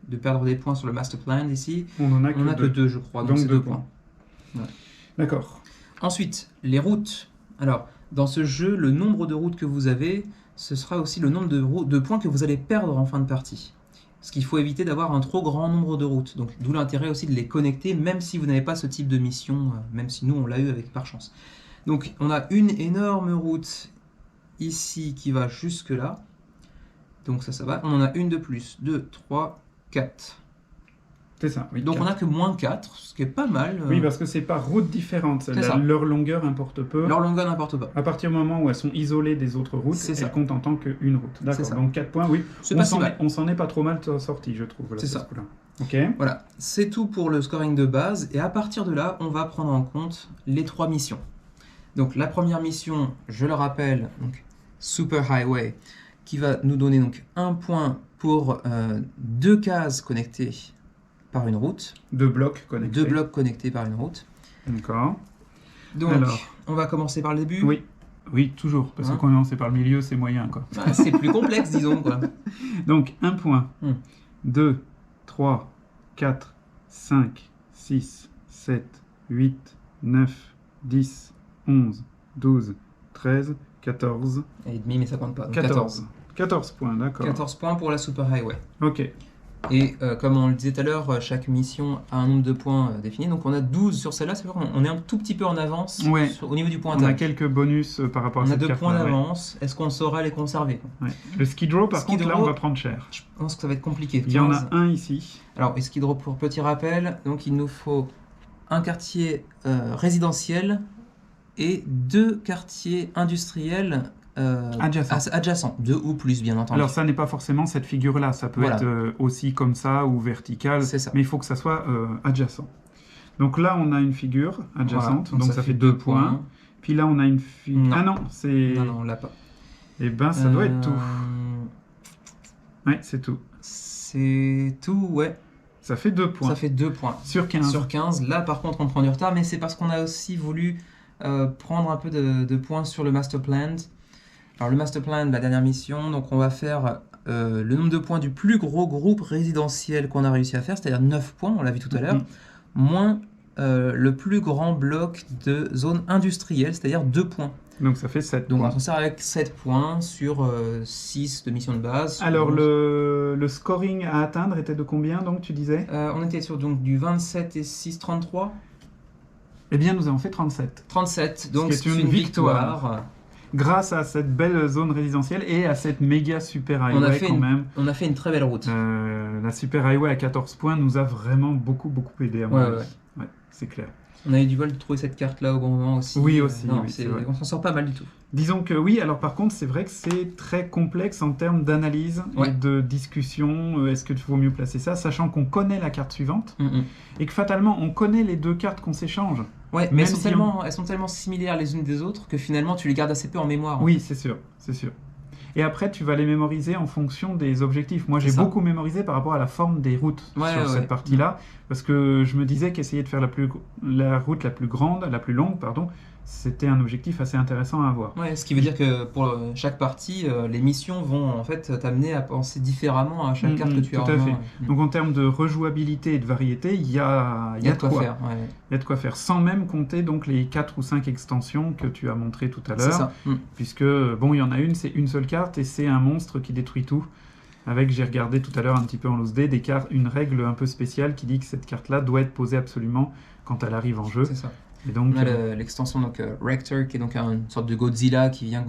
Speaker 1: de perdre des points sur le master plan ici.
Speaker 2: On en a
Speaker 1: que 2 je crois, donc c'est 2 points.
Speaker 2: Ouais. D'accord.
Speaker 1: Ensuite, les routes. Alors, dans ce jeu, le nombre de routes que vous avez, ce sera aussi le nombre de points que vous allez perdre en fin de partie. Parce qu'il faut éviter d'avoir un trop grand nombre de routes. Donc, d'où l'intérêt aussi de les connecter, même si vous n'avez pas ce type de mission, même si nous, on l'a eu par chance. Donc, on a une énorme route ici qui va jusque là. Donc, ça va. On en a une de plus. 2, 3, 4.
Speaker 2: C'est ça, oui.
Speaker 1: Donc 4. On n'a que moins 4, ce qui est pas mal.
Speaker 2: Oui, parce que c'est par route différente. Leur longueur importe peu.
Speaker 1: Leur longueur n'importe pas.
Speaker 2: À partir du moment où elles sont isolées des autres routes, elles comptent en tant qu'une route. D'accord, donc 4 points, oui. On s'en est pas trop mal sorti, je trouve.
Speaker 1: C'est ça.
Speaker 2: Ok.
Speaker 1: Voilà, c'est tout pour le scoring de base. Et à partir de là, on va prendre en compte les 3 missions. Donc la première mission, je le rappelle, donc, Super Highway, qui va nous donner donc 1 point pour 2 cases connectées par une route.
Speaker 2: 2 blocs connectés.
Speaker 1: 2 blocs connectés par une route.
Speaker 2: D'accord.
Speaker 1: Donc, on va commencer par le début.
Speaker 2: Oui, toujours. Parce que commencer par le milieu, c'est moyen, quoi.
Speaker 1: Bah, c'est plus complexe, disons, quoi.
Speaker 2: Donc, 1 point. 2, 3, 4, 5, 6, 7, 8, 9, 10, 11, 12, 13, 14.
Speaker 1: Et demi, mais ça compte pas. Donc
Speaker 2: 14. 14 points, d'accord.
Speaker 1: 14 points pour la Super Highway.
Speaker 2: Ok.
Speaker 1: Et comme on le disait tout à l'heure, chaque mission a un nombre de points défini. Donc on a 12 sur celle-là, c'est vrai qu'on est un tout petit peu en avance au niveau du point
Speaker 2: on a quelques bonus par rapport à cette carte.
Speaker 1: On a 2 points d'avance. Est-ce qu'on saura les conserver?
Speaker 2: Le Skid Row, par contre, là, on va prendre cher.
Speaker 1: Je pense que ça va être compliqué. 15.
Speaker 2: Il y en a un ici.
Speaker 1: Alors, et Skid Row, pour petit rappel, donc il nous faut un quartier résidentiel et 2 quartiers industriels adjacents, 2 ou plus bien entendu.
Speaker 2: Alors ça n'est pas forcément cette figure-là, ça peut être aussi comme ça ou vertical, mais il faut que ça soit adjacent. Donc là on a une figure adjacente, donc ça fait 2 points. Puis là on a une figure... Ah non, c'est...
Speaker 1: Non, on l'a pas.
Speaker 2: Eh ben ça doit être tout. Ouais, c'est tout.
Speaker 1: C'est tout, ouais.
Speaker 2: Ça fait 2 points.
Speaker 1: Ça fait 2 points.
Speaker 2: Sur 15.
Speaker 1: Sur 15, là par contre on prend du retard, mais c'est parce qu'on a aussi voulu prendre un peu de points sur le master plan. Alors le master plan, la dernière mission, donc on va faire le nombre de points du plus gros groupe résidentiel qu'on a réussi à faire, c'est-à-dire 9 points, on l'a vu tout à l'heure, moins le plus grand bloc de zone industrielle, c'est-à-dire 2 points.
Speaker 2: Donc ça fait 7
Speaker 1: Donc
Speaker 2: points.
Speaker 1: on s'en sert avec 7 points sur 6 de mission de base.
Speaker 2: Alors le scoring à atteindre était de combien donc tu disais?
Speaker 1: On était sur donc, du 27 et 6, 33.
Speaker 2: Eh bien nous avons fait 37.
Speaker 1: 37, donc
Speaker 2: c'est une victoire. Grâce à cette belle zone résidentielle et à cette méga super highway quand même.
Speaker 1: On a fait une très belle route.
Speaker 2: La super highway à 14 points nous a vraiment beaucoup aidé à mon avis. Ouais, c'est clair.
Speaker 1: On a eu du bol de trouver cette carte-là au bon moment aussi.
Speaker 2: Oui, aussi.
Speaker 1: Non,
Speaker 2: oui,
Speaker 1: on s'en sort pas mal du tout.
Speaker 2: Disons que oui, alors par contre, c'est vrai que c'est très complexe en termes d'analyse et de discussion. Est-ce qu'il faut mieux placer ça, sachant qu'on connaît la carte suivante et que fatalement, on connaît les deux cartes qu'on s'échange.
Speaker 1: Ouais, mais elles sont tellement similaires les unes des autres que finalement, tu les gardes assez peu en mémoire.
Speaker 2: Oui, c'est sûr, c'est sûr. Et après, tu vas les mémoriser en fonction des objectifs. Moi, j'ai beaucoup mémorisé par rapport à la forme des routes sur cette partie-là, parce que je me disais qu'essayer de faire la route la plus grande, la plus longue, pardon, c'était un objectif assez intéressant à avoir.
Speaker 1: Ouais, ce qui veut dire que pour chaque partie, les missions vont en fait t'amener à penser différemment à chaque carte que tu as en main.
Speaker 2: Tout à fait. Donc en termes de rejouabilité et de variété, il y a de quoi faire. Il y a de quoi faire, sans même compter donc les 4 ou 5 extensions que tu as montrées tout à l'heure. Puisque, bon, il y en a une, c'est une seule carte et c'est un monstre qui détruit tout. Avec, j'ai regardé tout à l'heure un petit peu en loose dé, une règle un peu spéciale qui dit que cette carte-là doit être posée absolument quand elle arrive en jeu.
Speaker 1: C'est ça.
Speaker 2: Et donc,
Speaker 1: on a l'extension Rector, qui est donc une sorte de Godzilla qui vient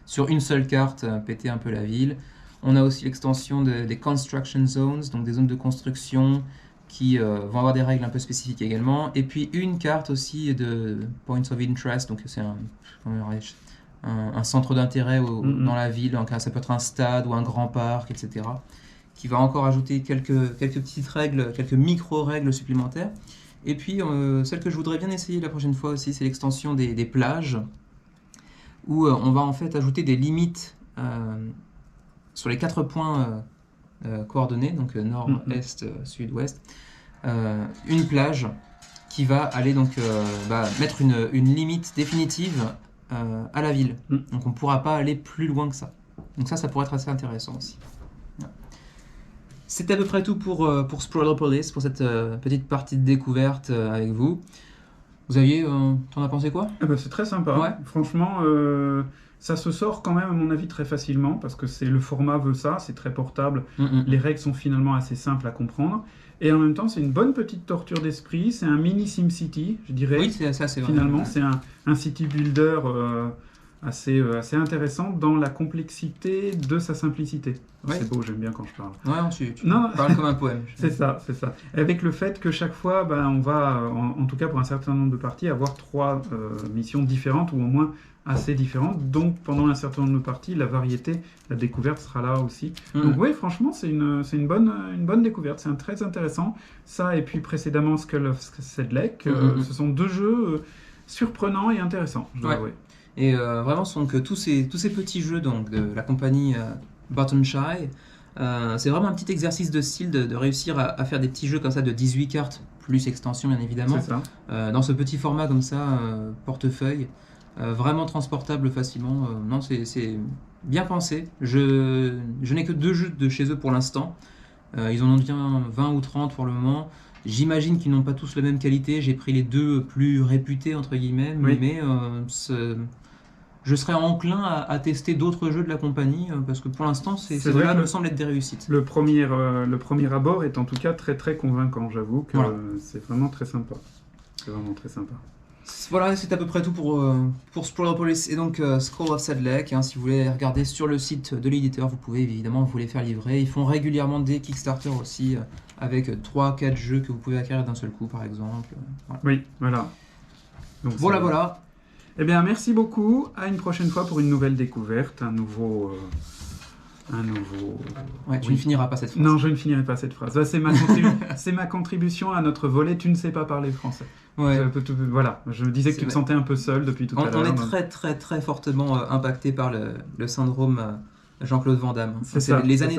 Speaker 1: sur une seule carte péter un peu la ville. On a aussi l'extension des Construction Zones, donc des zones de construction qui vont avoir des règles un peu spécifiques également. Et puis une carte aussi de Points of Interest, donc c'est un centre d'intérêt dans la ville, donc ça peut être un stade ou un grand parc, etc. Qui va encore ajouter quelques petites règles, quelques micro-règles supplémentaires. Et puis, celle que je voudrais bien essayer la prochaine fois aussi, c'est l'extension des plages, où on va en fait ajouter des limites sur les 4 points coordonnés, donc nord, est, sud, ouest. Une plage qui va aller donc mettre une limite définitive à la ville. Donc on ne pourra pas aller plus loin que ça. Donc ça pourrait être assez intéressant aussi. C'est à peu près tout pour Spoilerpolis, pour cette petite partie de découverte avec vous. Xavier, t'en as pensé quoi?
Speaker 2: C'est très sympa. Ouais. Franchement, ça se sort quand même, à mon avis, très facilement, parce que le format veut ça, c'est très portable. Les règles sont finalement assez simples à comprendre. Et en même temps, c'est une bonne petite torture d'esprit. C'est un mini SimCity, je dirais.
Speaker 1: Oui, c'est ça, c'est vrai.
Speaker 2: Finalement, c'est un city builder assez intéressant dans la complexité de sa simplicité. Ouais. C'est beau, j'aime bien quand je parle.
Speaker 1: Ouais, tu parles comme un poème.
Speaker 2: C'est ça. Avec le fait que chaque fois, on va, en tout cas pour un certain nombre de parties, avoir 3 missions différentes, ou au moins assez différentes. Donc pendant un certain nombre de parties, la variété, la découverte sera là aussi. Donc oui, franchement, c'est une bonne découverte. C'est très intéressant. Ça, et puis précédemment, Skull of Sedlec, ce sont 2 jeux surprenants et intéressants, je dois avouer.
Speaker 1: Et vraiment, ce sont que tous ces petits jeux donc, de la compagnie Barton Shy. C'est vraiment un petit exercice de style de réussir à faire des petits jeux comme ça de 18 cartes, plus extension bien évidemment, dans ce petit format comme ça, portefeuille, vraiment transportable facilement. Non, c'est bien pensé. Je n'ai que 2 jeux de chez eux pour l'instant. Ils en ont bien 20 ou 30 pour le moment. J'imagine qu'ils n'ont pas tous la même qualité. J'ai pris les 2 plus réputés, entre guillemets, mais je serais enclin à tester d'autres jeux de la compagnie, parce que pour l'instant, ces jeux-là me semblent être des réussites.
Speaker 2: Le premier abord est en tout cas très très convaincant, j'avoue que c'est vraiment très sympa. C'est vraiment très sympa.
Speaker 1: Voilà, c'est à peu près tout pour Spoilerpolis et donc Skull of Sedlec. Si vous voulez regarder sur le site de l'éditeur, vous pouvez évidemment vous les faire livrer. Ils font régulièrement des Kickstarter aussi, avec 3-4 jeux que vous pouvez acquérir d'un seul coup, par exemple. Voilà.
Speaker 2: Oui, voilà. Donc,
Speaker 1: voilà.
Speaker 2: Eh bien, merci beaucoup. À une prochaine fois pour une nouvelle découverte, un nouveau...
Speaker 1: Ouais, tu ne finiras pas cette phrase.
Speaker 2: Non, je ne finirai pas cette phrase. C'est ma contribution à notre volet. Tu ne sais pas parler français. Ouais. Voilà, je me disais que tu te sentais un peu seul depuis tout à l'heure.
Speaker 1: On est très très très fortement impacté par le syndrome Jean-Claude Van Damme. Les années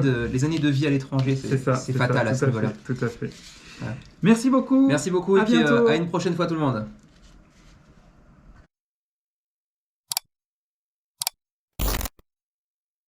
Speaker 1: de vie à l'étranger, c'est fatal à ce niveau-là.
Speaker 2: Tout à fait. Ouais. Merci beaucoup.
Speaker 1: Et puis à une prochaine fois tout le monde.